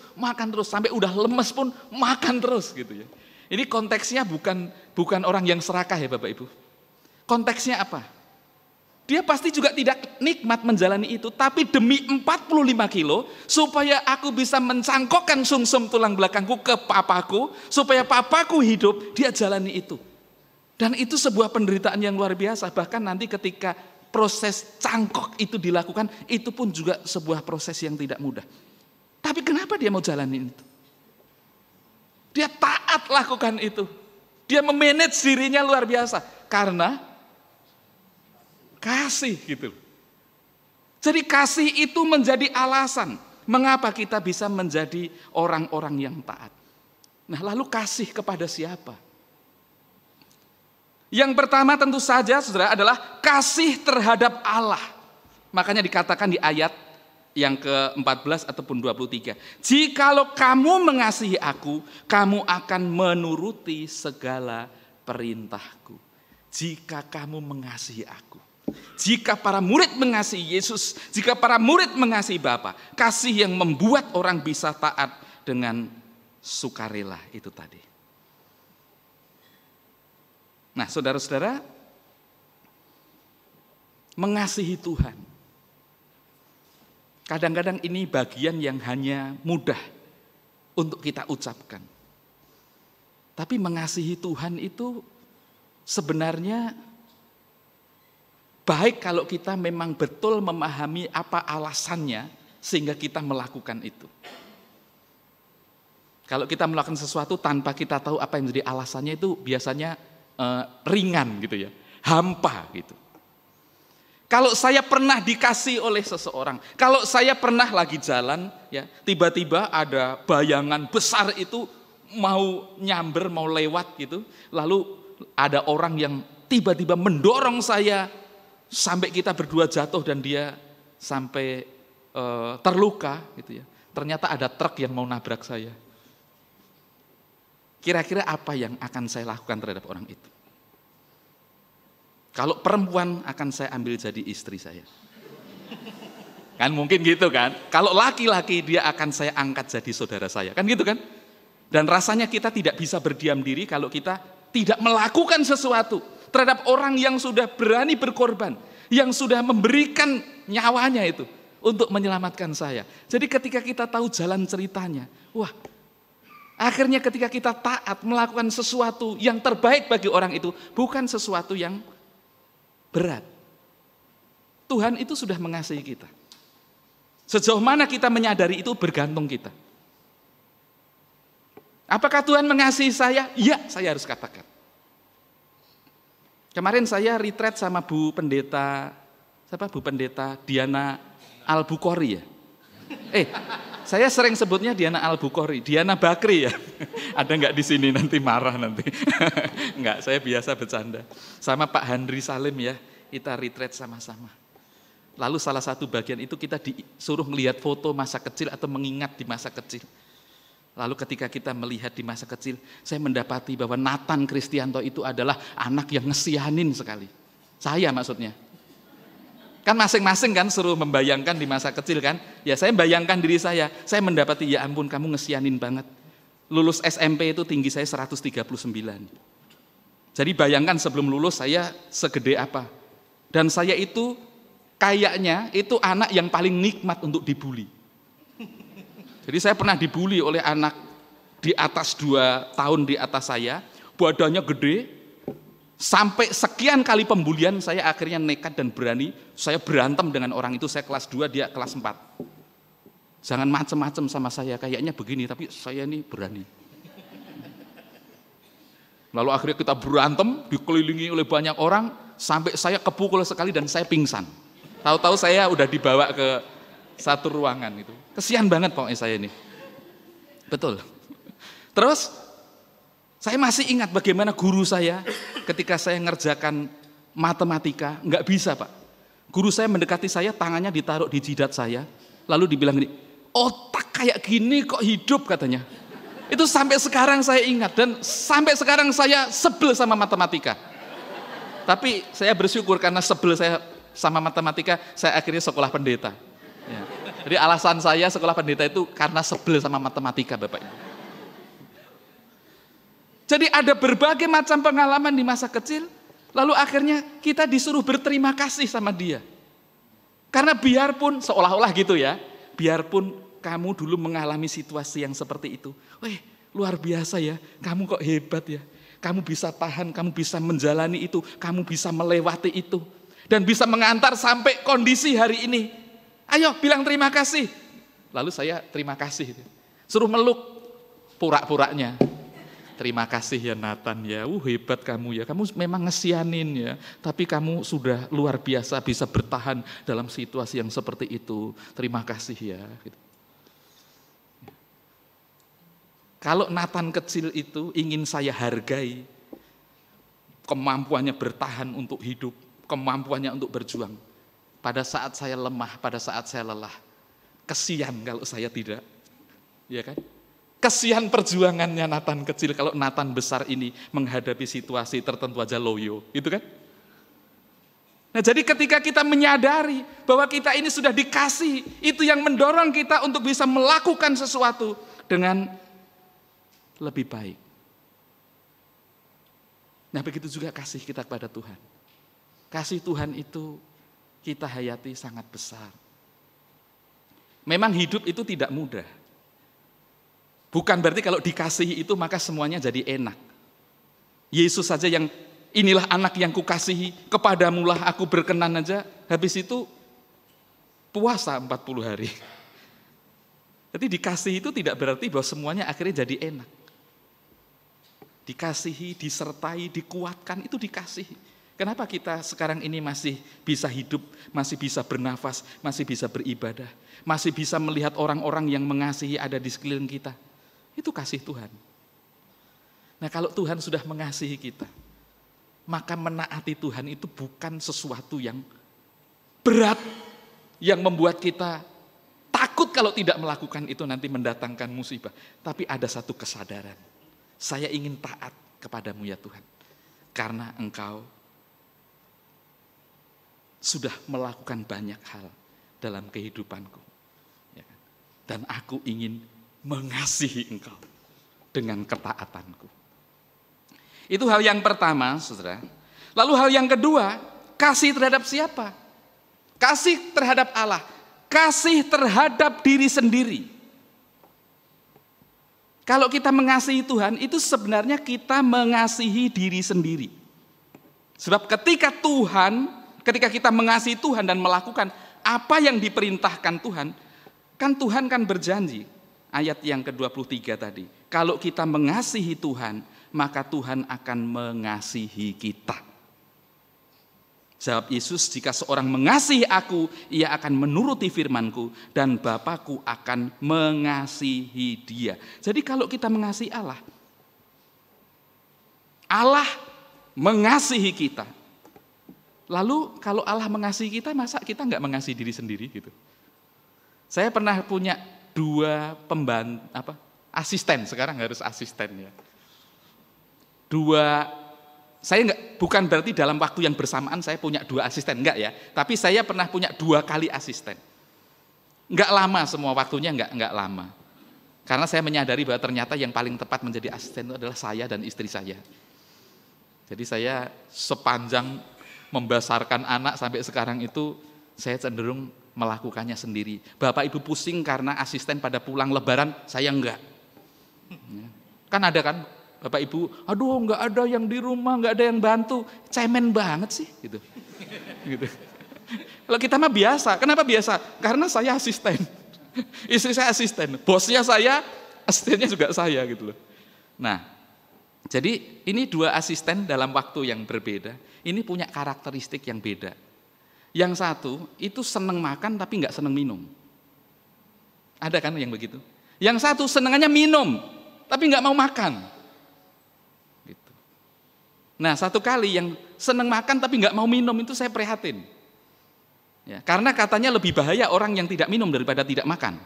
sampai udah lemes pun makan terus gitu ya. Ini konteksnya bukan orang yang serakah ya Bapak Ibu. Konteksnya apa? Dia pasti juga tidak nikmat menjalani itu, tapi demi 45 kilo, supaya aku bisa mencangkokkan sumsum tulang belakangku ke papaku, supaya papaku hidup, dia jalani itu. Dan itu sebuah penderitaan yang luar biasa, bahkan nanti ketika proses cangkok itu dilakukan, itu pun juga sebuah proses yang tidak mudah. Tapi kenapa dia mau jalani itu? Dia taat lakukan itu. Dia memanage dirinya luar biasa, karena kasih gitu. Jadi kasih itu menjadi alasan mengapa kita bisa menjadi orang-orang yang taat. Nah, lalu kasih kepada siapa? Yang pertama tentu saja Saudara adalah kasih terhadap Allah. Makanya dikatakan di ayat yang ke-14 ataupun 23. Jikalau kamu mengasihi aku, kamu akan menuruti segala perintahku. Jika kamu mengasihi aku. Jika para murid mengasihi Yesus, jika para murid mengasihi Bapa, kasih yang membuat orang bisa taat dengan sukarela itu tadi. Nah, saudara-saudara, mengasihi Tuhan. Kadang-kadang ini bagian yang hanya mudah untuk kita ucapkan. Tapi mengasihi Tuhan itu sebenarnya baik kalau kita memang betul memahami apa alasannya sehingga kita melakukan itu. Kalau kita melakukan sesuatu tanpa kita tahu apa yang menjadi alasannya, itu biasanya ringan gitu ya, hampa gitu. Kalau saya pernah dikasih oleh seseorang, kalau saya pernah lagi jalan ya, tiba-tiba ada bayangan besar itu mau nyamber, mau lewat gitu, lalu ada orang yang tiba-tiba mendorong saya sampai kita berdua jatuh dan dia sampai terluka gitu ya. Ternyata ada truk yang mau nabrak saya. Kira-kira apa yang akan saya lakukan terhadap orang itu? Kalau perempuan akan saya ambil jadi istri saya. Kan mungkin gitu kan. Kalau laki-laki dia akan saya angkat jadi saudara saya. Kan gitu kan. Dan rasanya kita tidak bisa berdiam diri kalau kita tidak melakukan sesuatu terhadap orang yang sudah berani berkorban, yang sudah memberikan nyawanya itu untuk menyelamatkan saya. Jadi ketika kita tahu jalan ceritanya, wah, akhirnya ketika kita taat melakukan sesuatu yang terbaik bagi orang itu, bukan sesuatu yang berat. Tuhan itu sudah mengasihi kita. Sejauh mana kita menyadari itu bergantung kita. Apakah Tuhan mengasihi saya? Iya, saya harus katakan. Kemarin saya retreat sama Bu Pendeta Diana Al-Bukhari ya. Saya sering sebutnya Diana Al-Bukhari, Diana Bakri ya. Ada nggak di sini, nanti marah nanti. Enggak, saya biasa bercanda. Sama Pak Handri Salim ya, kita retreat sama-sama. Lalu salah satu bagian itu kita disuruh melihat foto masa kecil atau mengingat di masa kecil. Lalu ketika kita melihat di masa kecil, saya mendapati bahwa Nathan Kristianto itu adalah anak yang ngesianin sekali. Saya maksudnya. Kan masing-masing kan suruh membayangkan di masa kecil kan. Ya saya membayangkan diri saya mendapati ya ampun kamu ngesianin banget. Lulus SMP itu tinggi saya 139. Jadi bayangkan sebelum lulus saya segede apa. Dan saya itu kayaknya itu anak yang paling nikmat untuk dibully. Jadi saya pernah dibully oleh anak di atas 2 tahun di atas saya, badannya gede, sampai sekian kali pembulian saya akhirnya nekat dan berani, saya berantem dengan orang itu, saya kelas 2, dia kelas 4. Jangan macem-macem sama saya, kayaknya begini, tapi saya ini berani. Lalu akhirnya kita berantem, dikelilingi oleh banyak orang, sampai saya kepukul sekali dan saya pingsan. Tahu-tahu saya udah dibawa ke satu ruangan itu. Kesian banget pokoknya saya ini. Betul. Terus Saya masih ingat bagaimana guru saya ketika saya ngerjakan matematika, nggak bisa Pak. Guru saya mendekati saya, tangannya ditaruh di jidat saya, lalu dibilang gini, otak kayak gini kok hidup katanya. Itu sampai sekarang saya ingat dan sampai sekarang saya sebel sama matematika. Tapi saya bersyukur karena sebel saya sama matematika, saya akhirnya sekolah pendeta. Ya. Jadi alasan saya sekolah pendeta itu karena sebel sama matematika Bapak Ibu. Jadi ada berbagai macam pengalaman di masa kecil, lalu akhirnya kita disuruh berterima kasih sama dia. Karena biarpun, seolah-olah gitu ya, biarpun kamu dulu mengalami situasi yang seperti itu, luar biasa ya, kamu kok hebat ya, kamu bisa tahan, kamu bisa menjalani itu, kamu bisa melewati itu, dan bisa mengantar sampai kondisi hari ini. Ayo bilang terima kasih. Lalu saya terima kasih, suruh meluk pura-puranya. Terima kasih ya Nathan ya, hebat kamu ya, kamu memang ngesianin ya, tapi kamu sudah luar biasa bisa bertahan dalam situasi yang seperti itu, terima kasih ya. Gitu. Kalau Nathan kecil itu ingin saya hargai, kemampuannya bertahan untuk hidup, kemampuannya untuk berjuang, pada saat saya lemah, pada saat saya lelah, kesian kalau saya tidak, ya kan? Kesian perjuangannya Nathan kecil kalau Nathan besar ini menghadapi situasi tertentu aja loyo, gitu kan? Nah jadi ketika kita menyadari bahwa kita ini sudah dikasih, itu yang mendorong kita untuk bisa melakukan sesuatu dengan lebih baik. Nah begitu juga kasih kita kepada Tuhan. Kasih Tuhan itu kita hayati sangat besar. Memang hidup itu tidak mudah. Bukan berarti kalau dikasihi itu maka semuanya jadi enak. Yesus saja yang inilah anak yang kukasihi, kepadamulah aku berkenan aja, habis itu puasa 40 hari. Jadi dikasihi itu tidak berarti bahwa semuanya akhirnya jadi enak. Dikasihi, disertai, dikuatkan, itu dikasihi. Kenapa kita sekarang ini masih bisa hidup, masih bisa bernafas, masih bisa beribadah, masih bisa melihat orang-orang yang mengasihi ada di sekeliling kita? Itu kasih Tuhan. Nah kalau Tuhan sudah mengasihi kita, maka menaati Tuhan itu bukan sesuatu yang berat, yang membuat kita takut kalau tidak melakukan itu nanti mendatangkan musibah. Tapi ada satu kesadaran, saya ingin taat kepadamu ya Tuhan, karena Engkau sudah melakukan banyak hal dalam kehidupanku. Dan aku ingin mengasihi Engkau dengan ketaatanku. Itu hal yang pertama, saudara. Lalu hal yang kedua, kasih terhadap siapa? Kasih terhadap Allah. Kasih terhadap diri sendiri. Kalau kita mengasihi Tuhan, itu sebenarnya kita mengasihi diri sendiri. Sebab ketika kita mengasihi Tuhan dan melakukan apa yang diperintahkan Tuhan, kan Tuhan kan berjanji, ayat yang ke-23 tadi, kalau kita mengasihi Tuhan, maka Tuhan akan mengasihi kita. Jawab Yesus, jika seorang mengasihi aku, ia akan menuruti firmanku, dan Bapakku akan mengasihi dia. Jadi kalau kita mengasihi Allah, Allah mengasihi kita. Lalu kalau Allah mengasihi kita, masa kita nggak mengasihi diri sendiri gitu? Saya pernah punya 2 asisten, sekarang harus asisten ya. Saya bukan berarti dalam waktu yang bersamaan saya punya 2 asisten, enggak ya. Tapi saya pernah punya 2 kali asisten. Enggak lama semua waktunya, enggak lama. Karena saya menyadari bahwa ternyata yang paling tepat menjadi asisten itu adalah saya dan istri saya. Jadi saya sepanjang membesarkan anak sampai sekarang itu saya cenderung melakukannya sendiri. Bapak Ibu pusing karena asisten pada pulang lebaran, saya enggak. Kan ada kan Bapak Ibu, aduh enggak ada yang di rumah, enggak ada yang bantu, cemen banget sih gitu. Kalau kita mah biasa, kenapa biasa? Karena saya asisten, istri saya asisten, bosnya saya, asistennya juga saya gitu loh. Nah, jadi ini 2 asisten dalam waktu yang berbeda, ini punya karakteristik yang beda. Yang satu itu seneng makan tapi nggak seneng minum. Ada kan yang begitu? Yang satu senengannya minum tapi nggak mau makan. Nah, satu kali yang seneng makan tapi nggak mau minum itu saya prihatin. Ya, karena katanya lebih bahaya orang yang tidak minum daripada tidak makan.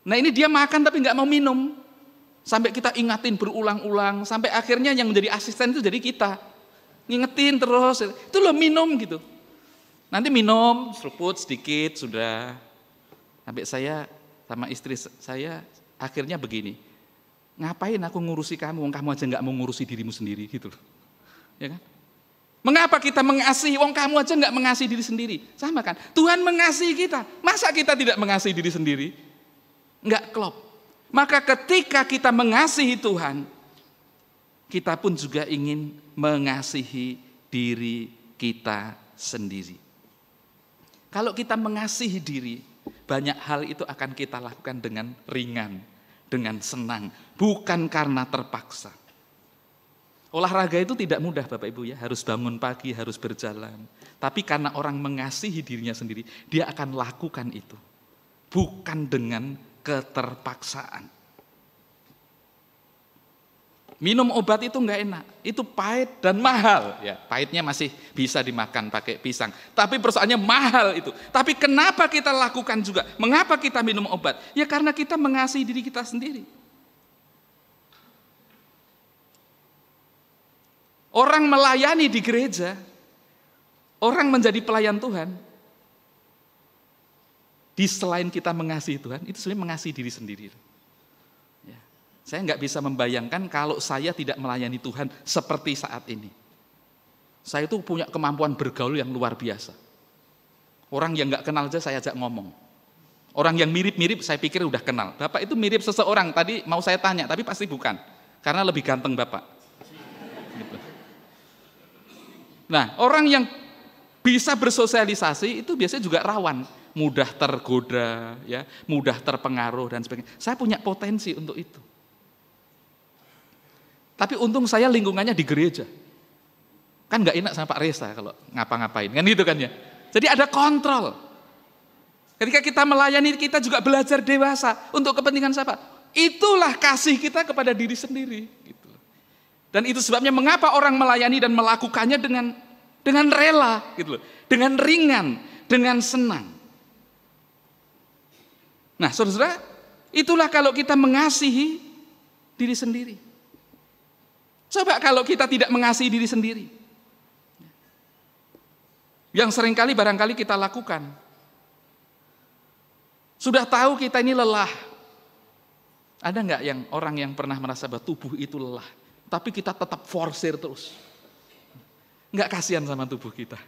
Nah, ini dia makan tapi nggak mau minum. Sampai kita ingatin berulang-ulang, sampai akhirnya yang menjadi asisten itu jadi kita. Ngingetin terus, itu loh minum gitu. Nanti minum, seruput sedikit, sudah. Sampai saya sama istri saya akhirnya begini, ngapain aku ngurusi kamu, wong kamu aja nggak mau ngurusi dirimu sendiri gitu loh. Ya kan? Mengapa kita mengasihi, wong kamu aja nggak mengasihi diri sendiri? Sama kan? Tuhan mengasihi kita, masa kita tidak mengasihi diri sendiri? Nggak klop. Maka ketika kita mengasihi Tuhan, kita pun juga ingin mengasihi diri kita sendiri. Kalau kita mengasihi diri, banyak hal itu akan kita lakukan dengan ringan, dengan senang, bukan karena terpaksa. Olahraga itu tidak mudah Bapak Ibu ya, harus bangun pagi, harus berjalan. Tapi karena orang mengasihi dirinya sendiri, dia akan lakukan itu. Bukan dengan keterpaksaan. Minum obat itu enggak enak, itu pahit dan mahal. Ya, pahitnya masih bisa dimakan pakai pisang. Tapi persoalannya mahal itu. Tapi kenapa kita lakukan juga? Mengapa kita minum obat? Ya karena kita mengasihi diri kita sendiri. Orang melayani di gereja, orang menjadi pelayan Tuhan, di selain kita mengasihi Tuhan, itu sebenarnya mengasihi diri sendiri. Ya. Saya nggak bisa membayangkan kalau saya tidak melayani Tuhan seperti saat ini. Saya itu punya kemampuan bergaul yang luar biasa. Orang yang nggak kenal aja saya ajak ngomong. Orang yang mirip-mirip saya pikir udah kenal. Bapak itu mirip seseorang, tadi mau saya tanya, tapi pasti bukan. Karena lebih ganteng Bapak. Gitu. Nah, orang yang bisa bersosialisasi itu biasanya juga rawan, mudah tergoda, ya, mudah terpengaruh dan sebagainya. Saya punya potensi untuk itu. Tapi untung saya lingkungannya di gereja. Kan nggak enak sama Pak Reza kalau ngapa-ngapain, kan gitu kan ya. Jadi ada kontrol. Ketika kita melayani, kita juga belajar dewasa untuk kepentingan siapa? Itulah kasih kita kepada diri sendiri. Gitu. Dan itu sebabnya mengapa orang melayani dan melakukannya dengan rela, gitu loh, dengan ringan, dengan senang. Nah, saudara, itulah kalau kita mengasihi diri sendiri. Coba kalau kita tidak mengasihi diri sendiri, yang seringkali barangkali kita lakukan. Sudah tahu kita ini lelah. Ada nggak yang orang yang pernah merasa bahwa tubuh itu lelah, tapi kita tetap forsir terus? Nggak kasihan sama tubuh kita.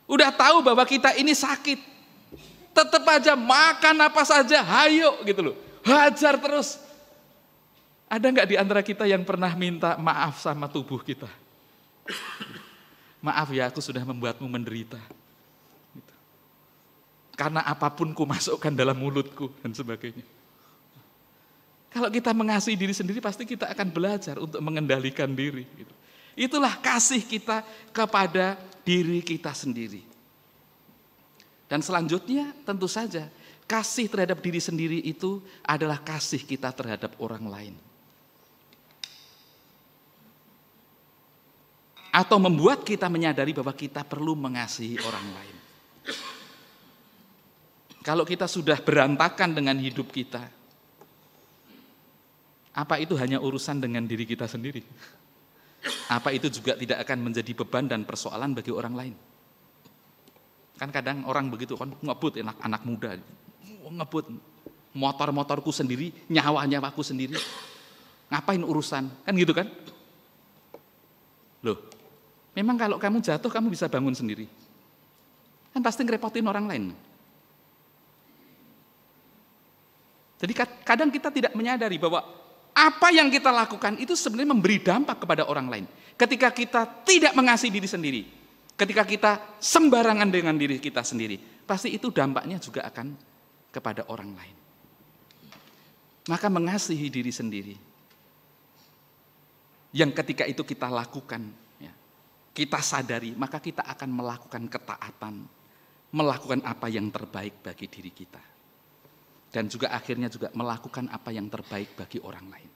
Udah tahu bahwa kita ini sakit, tetap aja makan apa saja, hayo gitu loh, hajar terus. Ada nggak di antara kita yang pernah minta maaf sama tubuh kita? Maaf ya, aku sudah membuatmu menderita. Gitu. Karena apapun ku masukkan dalam mulutku dan sebagainya. Kalau kita mengasihi diri sendiri, pasti kita akan belajar untuk mengendalikan diri. Gitu. Itulah kasih kita kepada diri kita sendiri. Dan selanjutnya tentu saja kasih terhadap diri sendiri itu adalah kasih kita terhadap orang lain. Atau membuat kita menyadari bahwa kita perlu mengasihi orang lain. Kalau kita sudah berantakan dengan hidup kita, apa itu hanya urusan dengan diri kita sendiri? Apa itu juga tidak akan menjadi beban dan persoalan bagi orang lain? Kan kadang orang begitu, kan ngebut anak muda, ngebut motor-motorku sendiri, nyawa-nyawaku sendiri, ngapain urusan? Kan gitu kan? Loh, memang kalau kamu jatuh kamu bisa bangun sendiri, kan pasti ngerepotin orang lain. Jadi kadang kita tidak menyadari bahwa apa yang kita lakukan itu sebenarnya memberi dampak kepada orang lain. Ketika kita tidak mengasihi diri sendiri, ketika kita sembarangan dengan diri kita sendiri, pasti itu dampaknya juga akan kepada orang lain. Maka mengasihi diri sendiri, yang ketika itu kita lakukan, ya, kita sadari, maka kita akan melakukan ketaatan, melakukan apa yang terbaik bagi diri kita. Dan juga akhirnya juga melakukan apa yang terbaik bagi orang lain.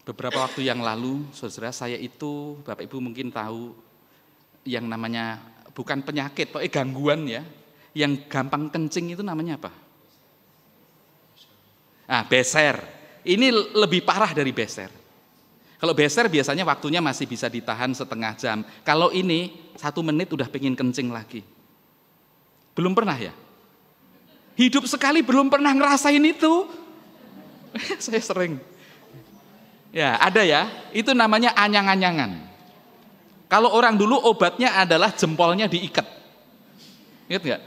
Beberapa waktu yang lalu, saudara saya itu, Bapak Ibu mungkin tahu, yang namanya bukan penyakit, gangguan ya, yang gampang kencing itu namanya apa? Beser. Ini lebih parah dari beser. Kalau beser biasanya waktunya masih bisa ditahan setengah jam. Kalau ini 1 menit udah pengen kencing lagi. Belum pernah ya? Hidup sekali belum pernah ngerasain itu. Saya sering. Ya, ada ya. Itu namanya anyang-anyangan. Kalau orang dulu obatnya adalah jempolnya diikat. Ingat nggak?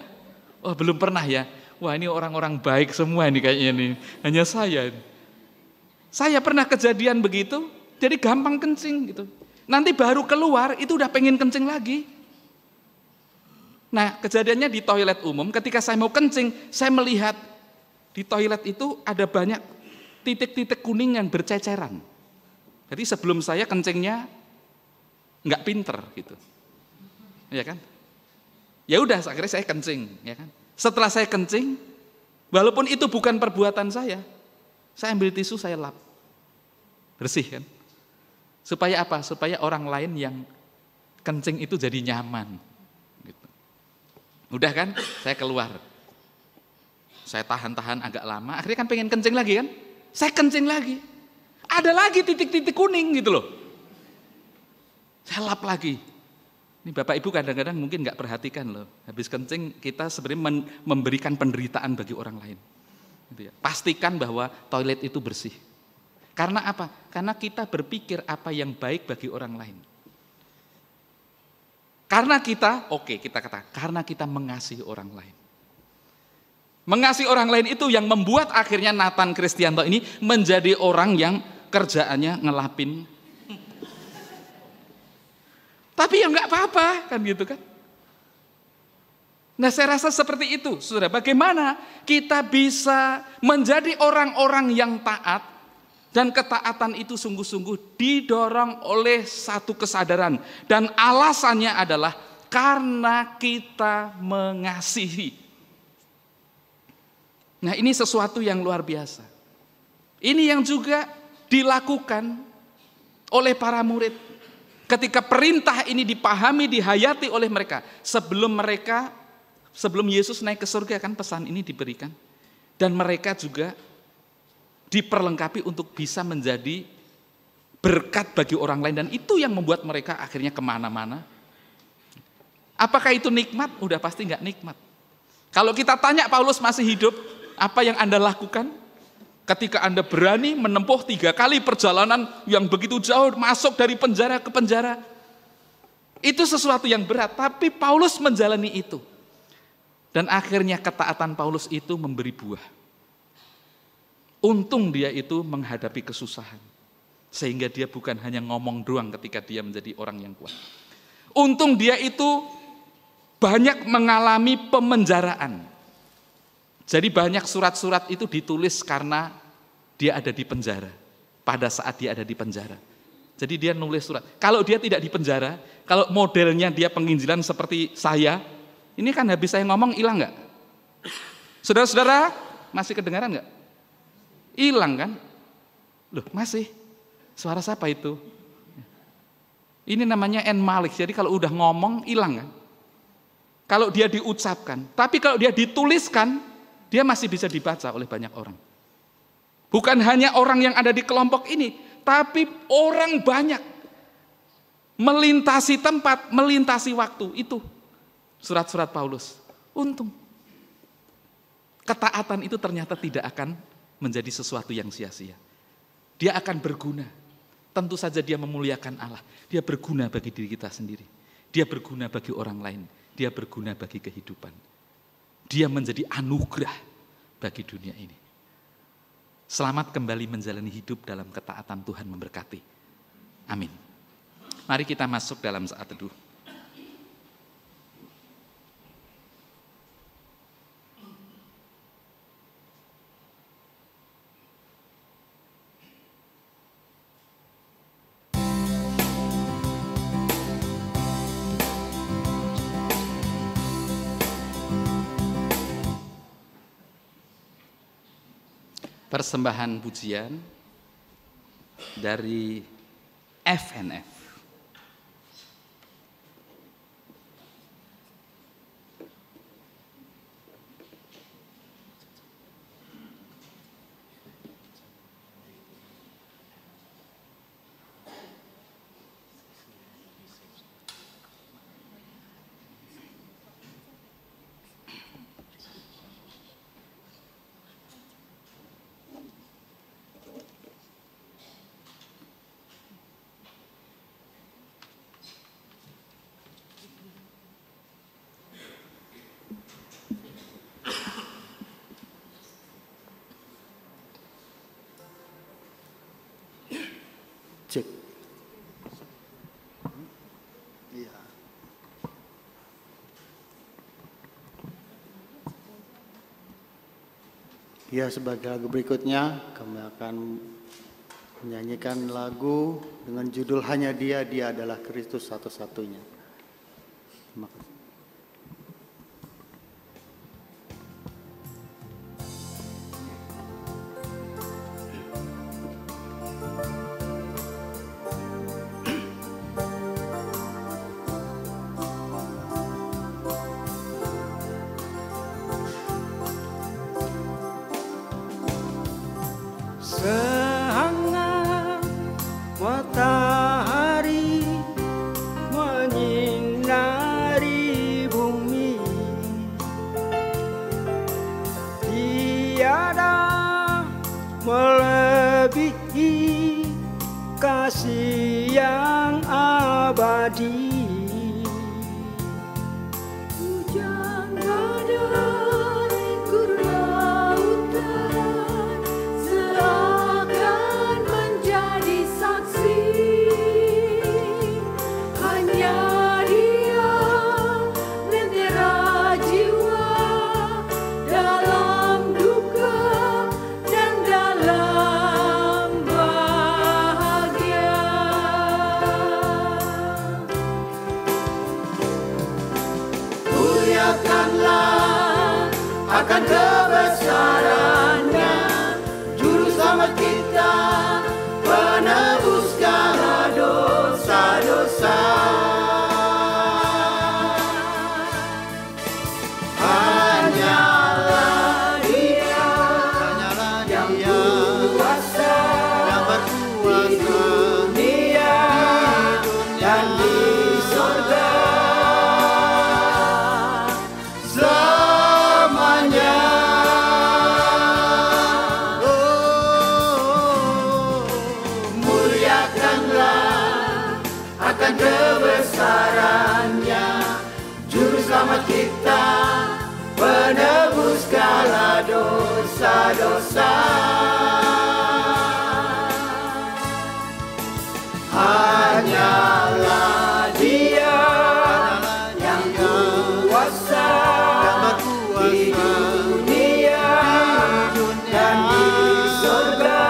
Oh, belum pernah ya. Wah, ini orang-orang baik semua ini kayaknya nih. Hanya saya. Saya pernah kejadian begitu, jadi gampang kencing gitu. Nanti baru keluar itu udah pengen kencing lagi. Nah, kejadiannya di toilet umum, ketika saya mau kencing, saya melihat di toilet itu ada banyak titik-titik kuning yang berceceran. Jadi sebelum saya kencingnya nggak pinter gitu, ya kan? Ya udah, akhirnya saya kencing, ya kan? Setelah saya kencing, walaupun itu bukan perbuatan saya ambil tisu, saya lap, bersih kan? Supaya apa? Supaya orang lain yang kencing itu jadi nyaman. Gitu. Udah kan? Saya keluar, saya tahan-tahan agak lama, akhirnya kan pengen kencing lagi kan? Saya kencing lagi. Ada lagi titik-titik kuning gitu loh. Saya lap lagi. Ini Bapak Ibu kadang-kadang mungkin nggak perhatikan loh. Habis kencing kita sebenarnya memberikan penderitaan bagi orang lain. Gitu ya. Pastikan bahwa toilet itu bersih. Karena apa? Karena kita berpikir apa yang baik bagi orang lain. Karena kita, karena kita mengasihi orang lain. Mengasihi orang lain itu yang membuat akhirnya Nathan Kristianto ini menjadi orang yang kerjaannya ngelapin. Tapi ya nggak apa-apa kan gitu kan. Nah, saya rasa seperti itu, saudara. Bagaimana kita bisa menjadi orang-orang yang taat dan ketaatan itu sungguh-sungguh didorong oleh satu kesadaran dan alasannya adalah karena kita mengasihi. Nah, ini sesuatu yang luar biasa. Ini yang juga dilakukan oleh para murid. Ketika perintah ini dipahami, dihayati oleh mereka. Sebelum Yesus naik ke surga kan pesan ini diberikan. Dan mereka juga diperlengkapi untuk bisa menjadi berkat bagi orang lain. Dan itu yang membuat mereka akhirnya kemana-mana. Apakah itu nikmat? Udah pasti nggak nikmat. Kalau kita tanya Paulus masih hidup, apa yang Anda lakukan? Ketika Anda berani menempuh 3 kali perjalanan yang begitu jauh, masuk dari penjara ke penjara. Itu sesuatu yang berat, tapi Paulus menjalani itu. Dan akhirnya ketaatan Paulus itu memberi buah. Untung dia itu menghadapi kesusahan. Sehingga dia bukan hanya ngomong doang ketika dia menjadi orang yang kuat. Untung dia itu banyak mengalami pemenjaraan. Jadi banyak surat-surat itu ditulis karena dia ada di penjara. Pada saat dia ada di penjara. Jadi dia nulis surat. Kalau dia tidak di penjara, kalau modelnya dia penginjilan seperti saya, ini kan habis saya ngomong hilang nggak? Saudara-saudara, masih kedengaran nggak? Hilang kan? Loh, masih. Suara siapa itu? Ini namanya en-malik. Jadi kalau udah ngomong hilang kan? Kalau dia diucapkan. Tapi kalau dia dituliskan, dia masih bisa dibaca oleh banyak orang. Bukan hanya orang yang ada di kelompok ini, tapi orang banyak melintasi tempat, melintasi waktu. Itu surat-surat Paulus. Untung. Ketaatan itu ternyata tidak akan menjadi sesuatu yang sia-sia. Dia akan berguna. Tentu saja dia memuliakan Allah. Dia berguna bagi diri kita sendiri. Dia berguna bagi orang lain. Dia berguna bagi kehidupan. Dia menjadi anugerah bagi dunia ini. Selamat kembali menjalani hidup dalam ketaatan. Tuhan memberkati. Amin. Mari kita masuk dalam saat teduh. Persembahan pujian dari FNF. Cek. Iya. Ya, sebagai lagu berikutnya kami akan menyanyikan lagu dengan judul Hanya Dia, Dia adalah Kristus satu-satunya. Terima kasih. Sehangat matahari menyinari bumi, tiada melebihi kasih yang abadi. Hujan badai gurun lautan seakan menjadi saksi. Hanya Dia lentera jiwa dalam duka dan dalam bahagia. Muliakanlah akan kebesaran-Nya, Juru Selamat kita, penebus segala dosa-dosa. Hanyalah Dia yang berkuasa di dunia dan di sorga. Selamanya. Muliakanlah akan kebesaran-Nya, Juru Selamat kita, penebus segala dosa-dosa. Hanyalah Dia yang kuasa di dunia dan di surga.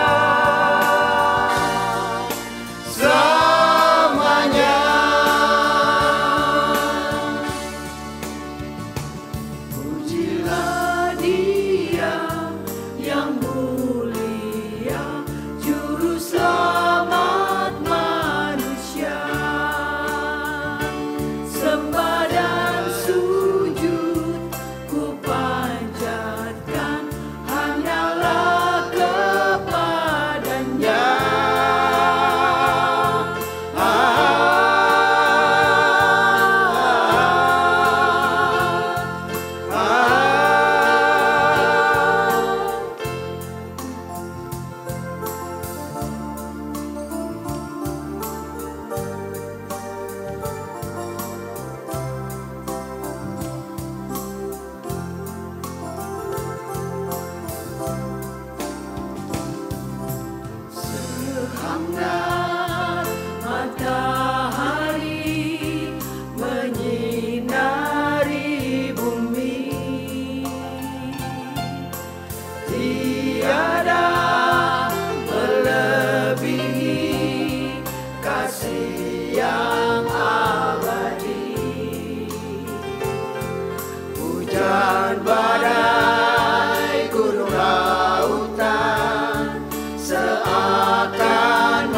Selamanya. Pujilah Dia yang mulia, Juru Selamat manusia. Sembah dan sujud ku panjatkan hanyalah kepada-Nya. Hangat matahari menyinari bumi, tiada melebihi kasih yang abadi. Hujan badai gunung lautan seakan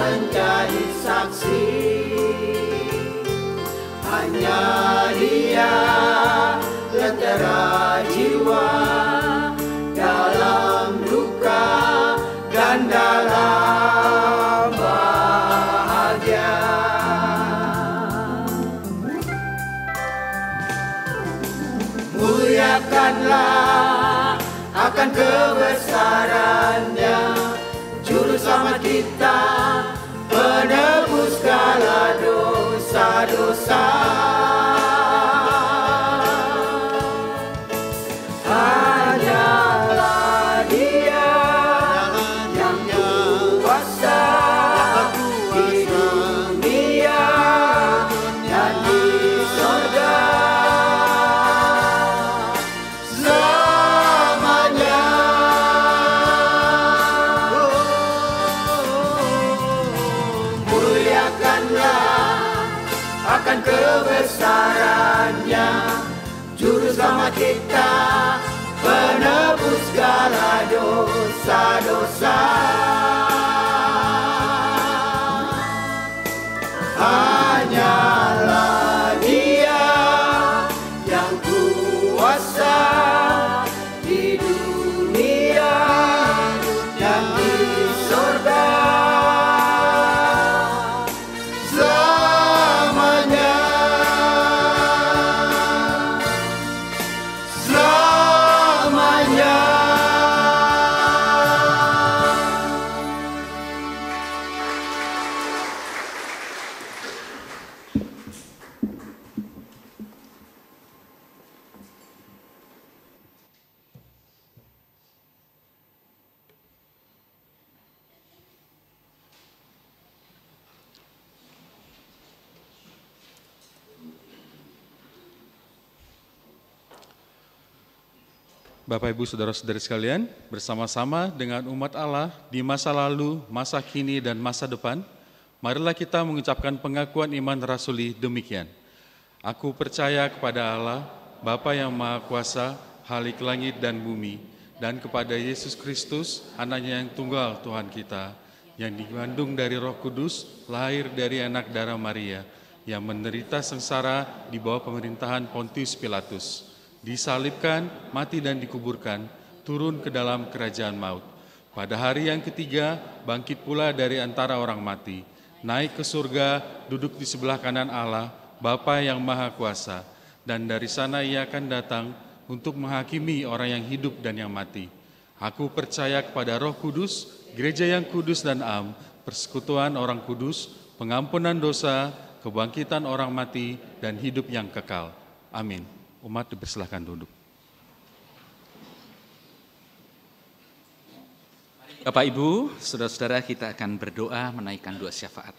kita, penebus segala dosa-dosa. Hanyalah Dia yang kuasa di dunia dan di sorga selamanya. Muliakanlah akan kebesarannya, Juru Selamat kita, penebus segala dosa-dosa. Hanyalah Dia yang kuasa di dunia dan di sorga selamanya. Selamanya. Bapak, Ibu, Saudara-saudari sekalian, bersama-sama dengan umat Allah di masa lalu, masa kini, dan masa depan, marilah kita mengucapkan pengakuan iman rasuli demikian. Aku percaya kepada Allah, Bapa yang Maha Kuasa, Khalik langit dan bumi, dan kepada Yesus Kristus, anaknya yang tunggal Tuhan kita, yang dikandung dari Roh Kudus, lahir dari anak darah Maria, yang menderita sengsara di bawah pemerintahan Pontius Pilatus, disalibkan, mati dan dikuburkan, turun ke dalam kerajaan maut. Pada hari yang ketiga, bangkit pula dari antara orang mati, naik ke surga, duduk di sebelah kanan Allah, Bapa yang Maha Kuasa, dan dari sana Ia akan datang untuk menghakimi orang yang hidup dan yang mati. Aku percaya kepada Roh Kudus, gereja yang kudus dan am, persekutuan orang kudus, pengampunan dosa, kebangkitan orang mati, dan hidup yang kekal. Amin. Umat dipersilahkan duduk. Bapak, Ibu, saudara-saudara, kita akan berdoa menaikkan doa syafaat.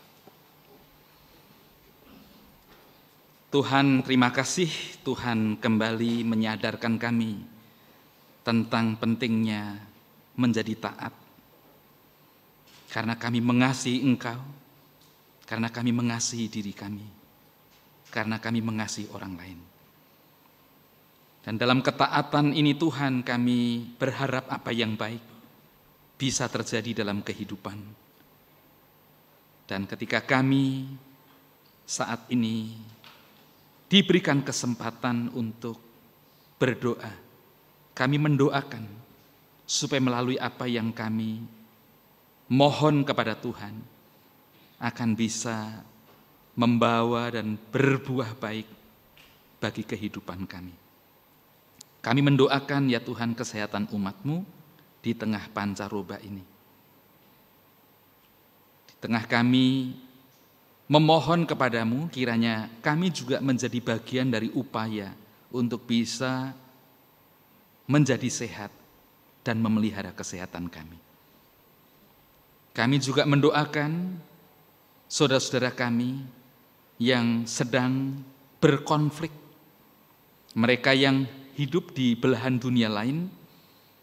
Tuhan, terima kasih Tuhan kembali menyadarkan kami tentang pentingnya menjadi taat. Karena kami mengasihi Engkau, karena kami mengasihi diri kami, karena kami mengasihi orang lain. Dan dalam ketaatan ini Tuhan, kami berharap apa yang baik bisa terjadi dalam kehidupan. Dan ketika kami saat ini diberikan kesempatan untuk berdoa, kami mendoakan supaya melalui apa yang kami mohon kepada Tuhan akan bisa membawa dan berbuah baik bagi kehidupan kami. Kami mendoakan ya Tuhan kesehatan umat-Mu di tengah pancaroba ini. Di tengah kami memohon kepadamu, kiranya kami juga menjadi bagian dari upaya untuk bisa menjadi sehat dan memelihara kesehatan kami. Kami juga mendoakan saudara-saudara kami yang sedang berkonflik, mereka yang hidup di belahan dunia lain,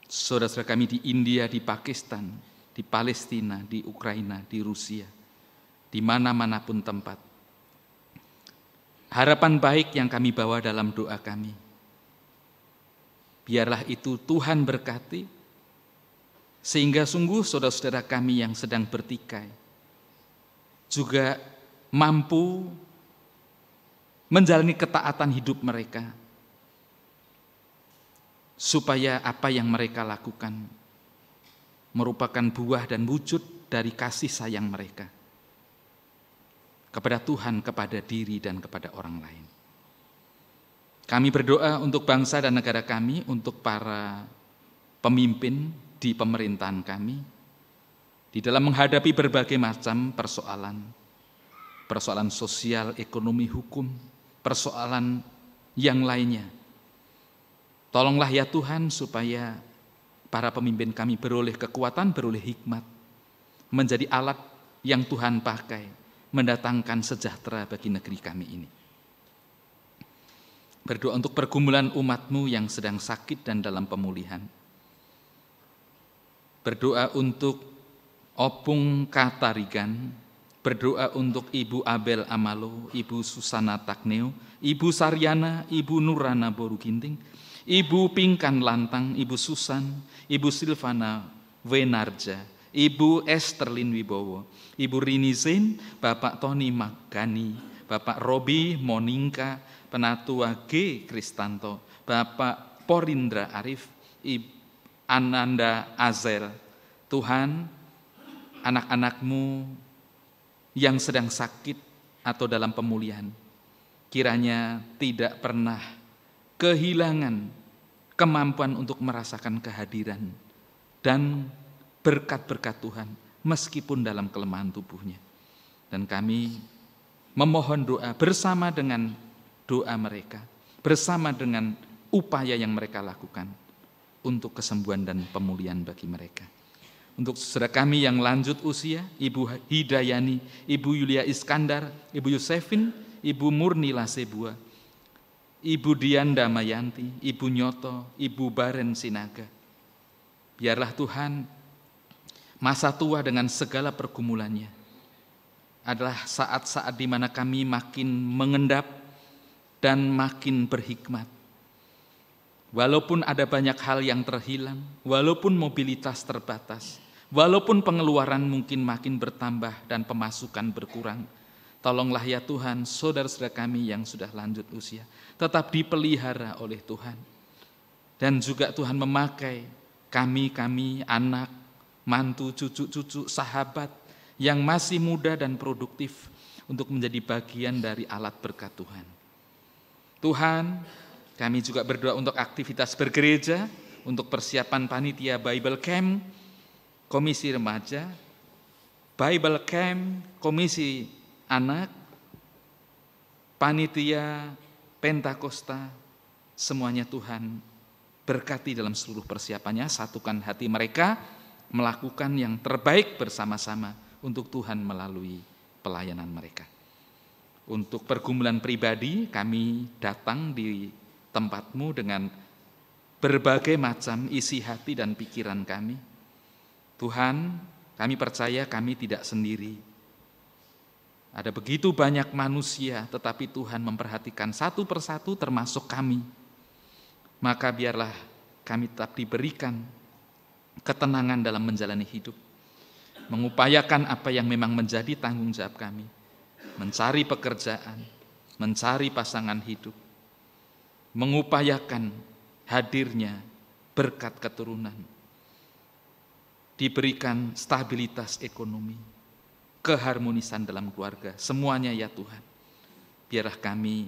saudara-saudara kami di India, di Pakistan, di Palestina, di Ukraina, di Rusia, di mana-mana pun tempat. Harapan baik yang kami bawa dalam doa kami, biarlah itu Tuhan berkati, sehingga sungguh saudara-saudara kami yang sedang bertikai juga mampu menjalani ketaatan hidup mereka, supaya apa yang mereka lakukan merupakan buah dan wujud dari kasih sayang mereka kepada Tuhan, kepada diri, dan kepada orang lain. Kami berdoa untuk bangsa dan negara kami, untuk para pemimpin di pemerintahan kami, Di dalam menghadapi berbagai macam persoalan sosial, ekonomi, hukum, persoalan yang lainnya. Tolonglah ya Tuhan supaya para pemimpin kami beroleh kekuatan, beroleh hikmat, menjadi alat yang Tuhan pakai, mendatangkan sejahtera bagi negeri kami ini. Berdoa untuk pergumulan umat-Mu yang sedang sakit dan dalam pemulihan. Berdoa untuk Opung Katarigan, berdoa untuk Ibu Abel Amalo, Ibu Susana Takneo, Ibu Saryana, Ibu Nurana Boruginting, Ibu Pingkan Lantang, Ibu Susan, Ibu Silvana Wenarja, Ibu Esterlin Wibowo, Ibu Rini Zain, Bapak Tony Magani, Bapak Robi Moningka, Penatua G. Kristanto, Bapak Porindra Arif, Ibu Ananda Azel. Tuhan, anak-anak-Mu yang sedang sakit atau dalam pemulihan, kiranya tidak pernah kehilangan kemampuan untuk merasakan kehadiran dan berkat-berkat Tuhan meskipun dalam kelemahan tubuhnya. Dan kami memohon doa bersama dengan doa mereka, bersama dengan upaya yang mereka lakukan untuk kesembuhan dan pemulihan bagi mereka. Untuk saudara kami yang lanjut usia, Ibu Hidayani, Ibu Yulia Iskandar, Ibu Yusefin, Ibu Murni Lasebua, Ibu Dian Damayanti, Ibu Nyoto, Ibu Baren Sinaga. Biarlah Tuhan, masa tua dengan segala pergumulannya adalah saat-saat di mana kami makin mengendap dan makin berhikmat. Walaupun ada banyak hal yang terhilang, walaupun mobilitas terbatas, walaupun pengeluaran mungkin makin bertambah dan pemasukan berkurang, tolonglah ya Tuhan saudara-saudara kami yang sudah lanjut usia tetap dipelihara oleh Tuhan. Dan juga Tuhan memakai kami, anak, mantu, cucu-cucu, sahabat yang masih muda dan produktif untuk menjadi bagian dari alat berkat Tuhan. Tuhan, kami juga berdoa untuk aktivitas bergereja, untuk persiapan panitia Bible Camp, komisi remaja, Bible Camp, komisi anak, panitia Pentakosta, semuanya Tuhan berkati dalam seluruh persiapannya, satukan hati mereka, melakukan yang terbaik bersama-sama untuk Tuhan melalui pelayanan mereka. Untuk pergumulan pribadi, kami datang di tempat-Mu dengan berbagai macam isi hati dan pikiran kami. Tuhan, kami percaya kami tidak sendiri. Ada begitu banyak manusia, tetapi Tuhan memperhatikan satu persatu termasuk kami. Maka biarlah kami tetap diberikan ketenangan dalam menjalani hidup. Mengupayakan apa yang memang menjadi tanggung jawab kami. Mencari pekerjaan, mencari pasangan hidup. Mengupayakan hadirnya berkat keturunan, diberikan stabilitas ekonomi, keharmonisan dalam keluarga, semuanya ya Tuhan. Biarlah kami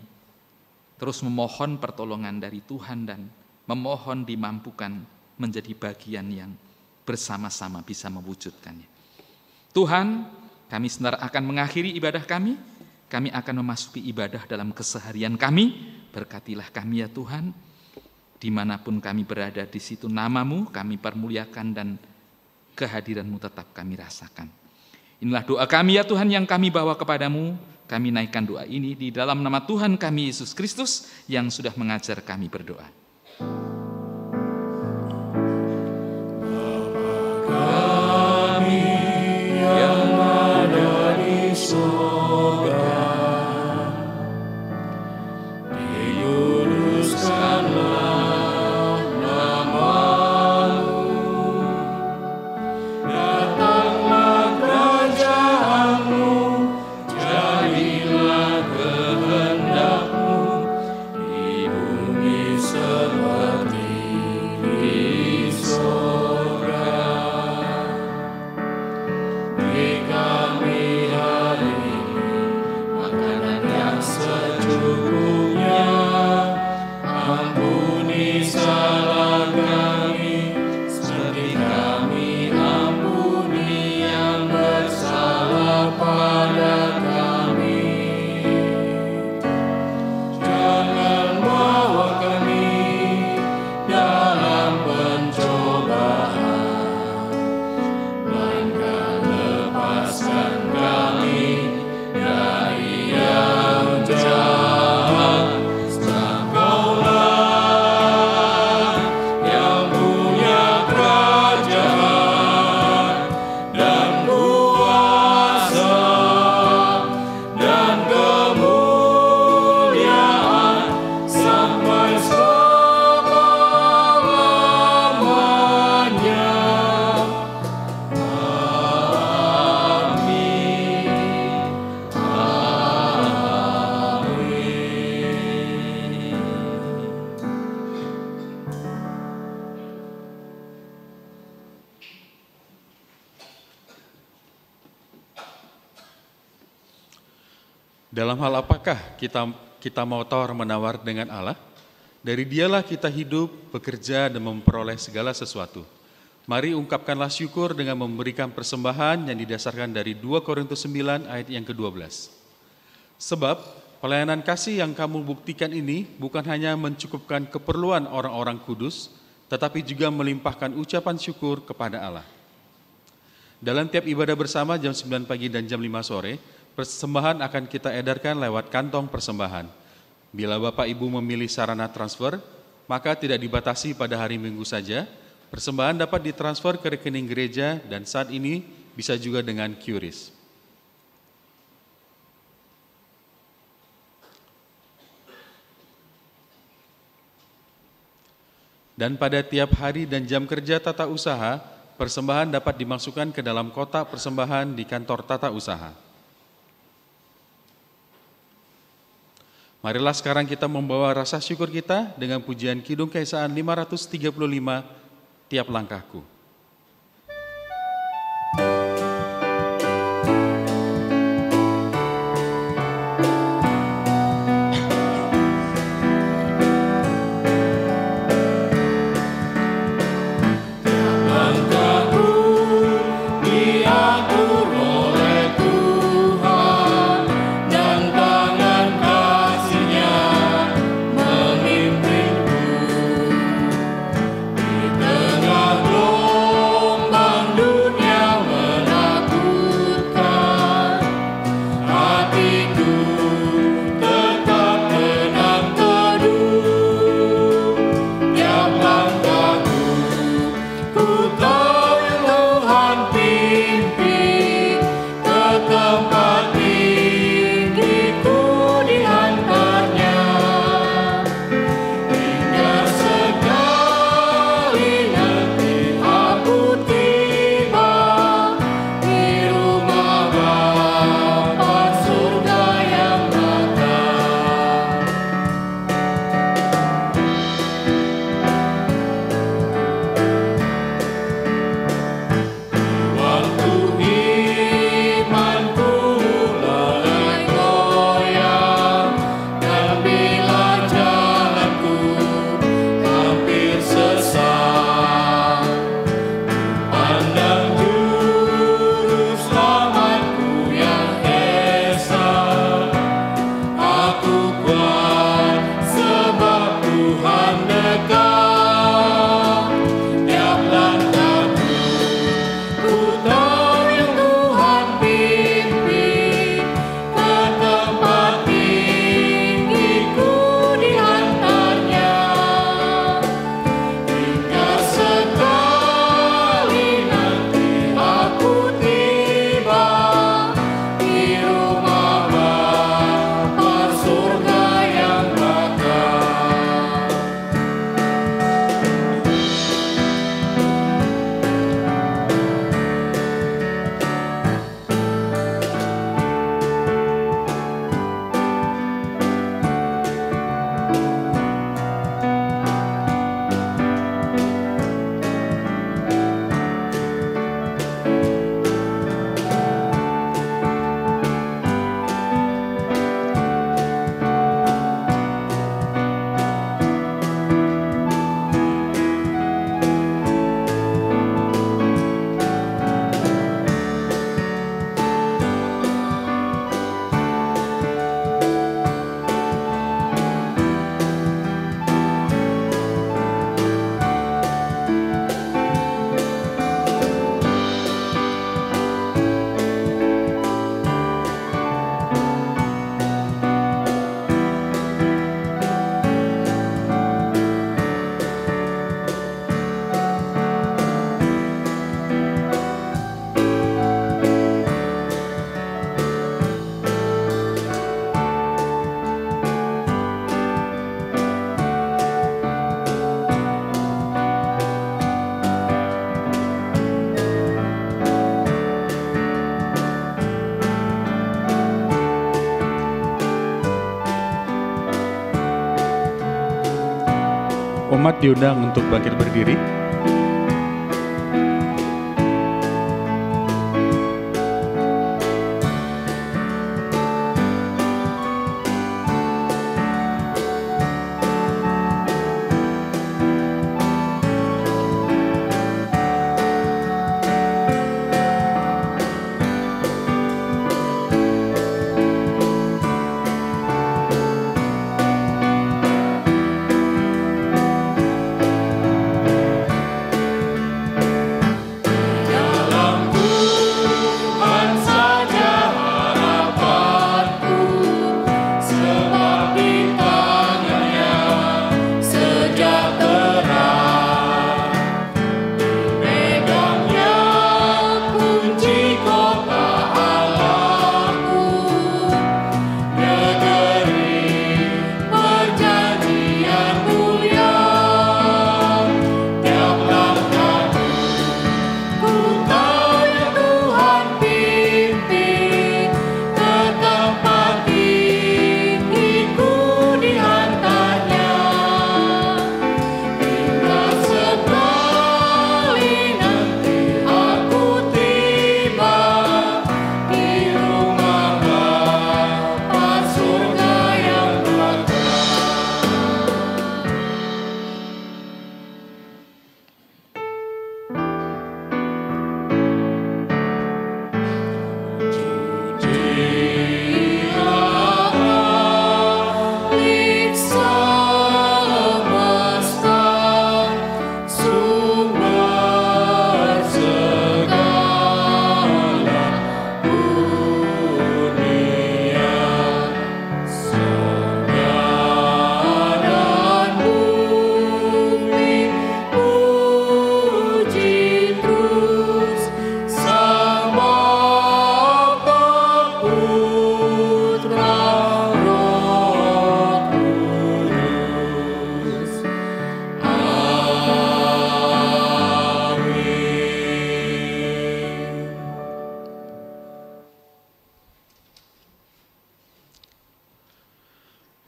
terus memohon pertolongan dari Tuhan dan memohon dimampukan menjadi bagian yang bersama-sama bisa mewujudkannya. Tuhan, kami sebentar akan mengakhiri ibadah kami akan memasuki ibadah dalam keseharian kami. Berkatilah kami ya Tuhan, dimanapun kami berada di situ nama-Mu kami permuliakan dan kehadiran-Mu tetap kami rasakan. Inilah doa kami ya Tuhan yang kami bawa kepadamu. Kami naikkan doa ini di dalam nama Tuhan kami Yesus Kristus yang sudah mengajar kami berdoa. Kami yang ada di surga, diuduskanlah nama-Mu, datanglah kerajaan-Mu, jadilah kehendak-Mu di bumi Dalam hal apakah kita mau tawar-menawar dengan Allah? Dari Dialah kita hidup, bekerja, dan memperoleh segala sesuatu. Mari ungkapkanlah syukur dengan memberikan persembahan yang didasarkan dari 2 Korintus 9 ayat yang ke-12. Sebab pelayanan kasih yang kamu buktikan ini bukan hanya mencukupkan keperluan orang-orang kudus, tetapi juga melimpahkan ucapan syukur kepada Allah. Dalam tiap ibadah bersama jam 9 pagi dan jam 5 sore, persembahan akan kita edarkan lewat kantong persembahan. Bila Bapak Ibu memilih sarana transfer, maka tidak dibatasi pada hari Minggu saja. Persembahan dapat ditransfer ke rekening gereja dan saat ini bisa juga dengan QRIS. Dan pada tiap hari dan jam kerja tata usaha, persembahan dapat dimasukkan ke dalam kotak persembahan di kantor tata usaha. Marilah sekarang kita membawa rasa syukur kita dengan pujian Kidung Keesaan 535, Tiap Langkahku. Umat diundang untuk bangkit berdiri.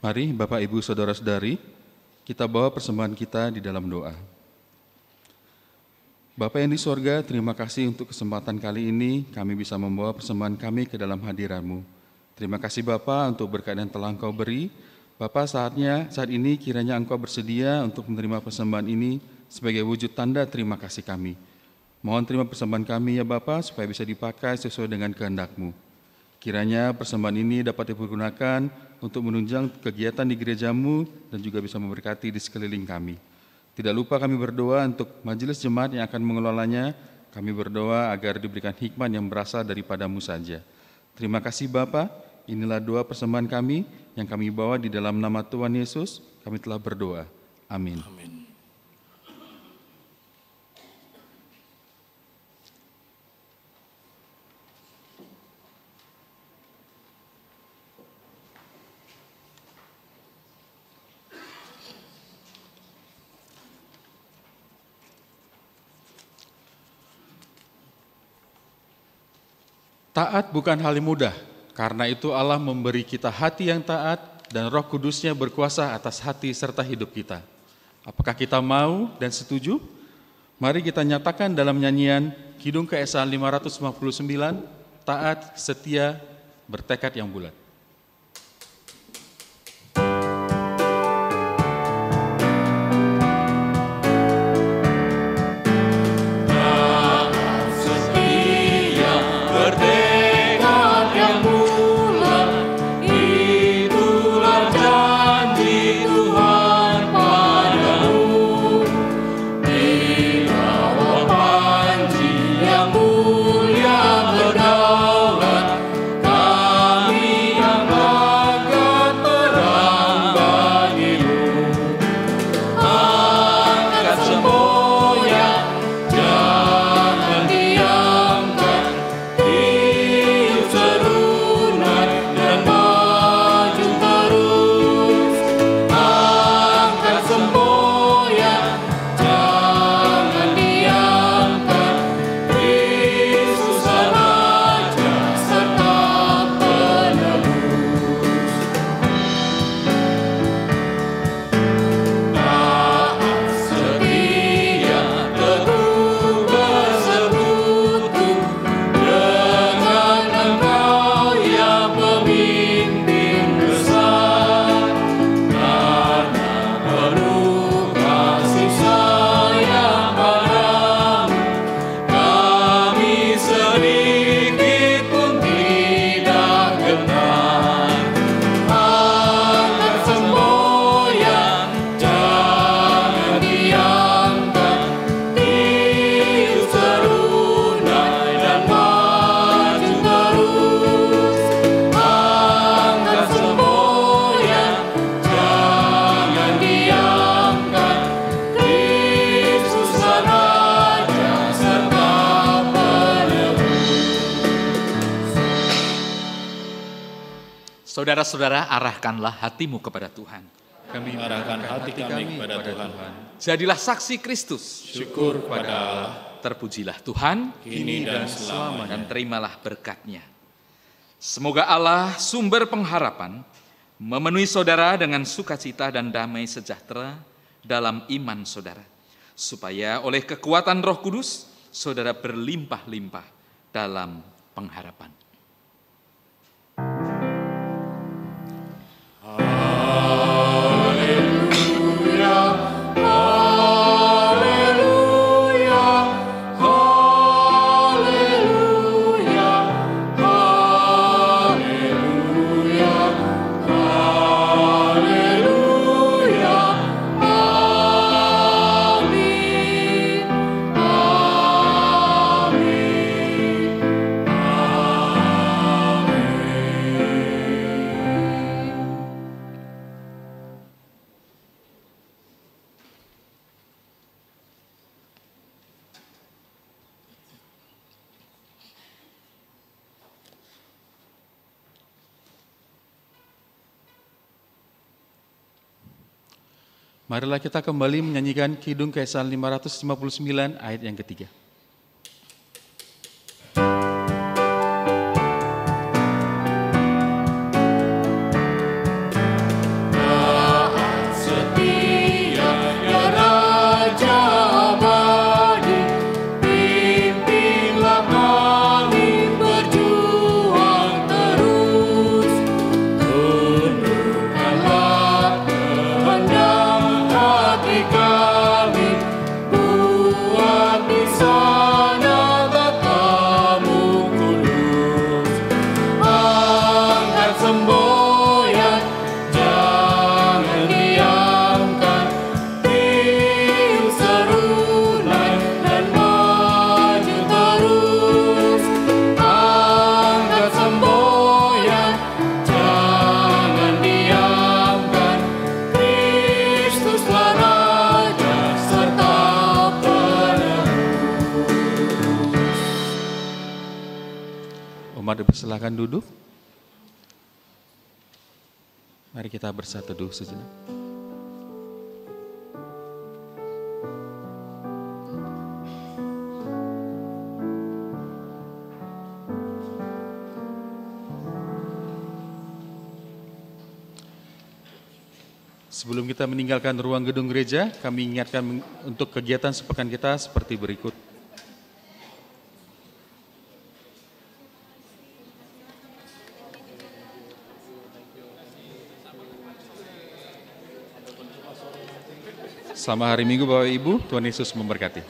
Mari Bapak, Ibu, Saudara-saudari, kita bawa persembahan kita di dalam doa. Bapa yang di sorga, terima kasih untuk kesempatan kali ini kami bisa membawa persembahan kami ke dalam hadirat-Mu. Terima kasih Bapa untuk berkat yang telah Engkau beri. Bapa, saat ini kiranya Engkau bersedia untuk menerima persembahan ini sebagai wujud tanda terima kasih kami. Mohon terima persembahan kami ya Bapa, supaya bisa dipakai sesuai dengan kehendak-Mu. Kiranya persembahan ini dapat dipergunakan untuk menunjang kegiatan di gereja-Mu dan juga bisa memberkati di sekeliling kami. Tidak lupa kami berdoa untuk majelis jemaat yang akan mengelolanya. Kami berdoa agar diberikan hikmat yang berasal daripada-Mu saja. Terima kasih Bapa. Inilah doa persembahan kami yang kami bawa di dalam nama Tuhan Yesus. Kami telah berdoa. Amin. Amin. Taat bukan hal yang mudah, karena itu Allah memberi kita hati yang taat dan Roh Kudus-Nya berkuasa atas hati serta hidup kita. Apakah kita mau dan setuju? Mari kita nyatakan dalam nyanyian Kidung Keesaan 559, taat, setia, bertekad yang bulat. Saudara-saudara, arahkanlah hatimu kepada Tuhan. Kami arahkan hati kami kepada Tuhan. Jadilah saksi Kristus. Syukur kepada Allah. Terpujilah Tuhan, kini dan selamanya. Dan terimalah berkat-Nya. Semoga Allah, sumber pengharapan, memenuhi saudara dengan sukacita dan damai sejahtera dalam iman saudara. Supaya oleh kekuatan Roh Kudus, saudara berlimpah-limpah dalam pengharapan. Marilah kita kembali menyanyikan Kidung Keesaan 559 ayat yang ketiga. Umat dipersilakan duduk. Mari kita bersatu dulu sejenak. Sebelum kita meninggalkan ruang gedung gereja, kami ingatkan untuk kegiatan sepekan kita seperti berikut. Selamat hari Minggu Bapak Ibu, Tuhan Yesus memberkati.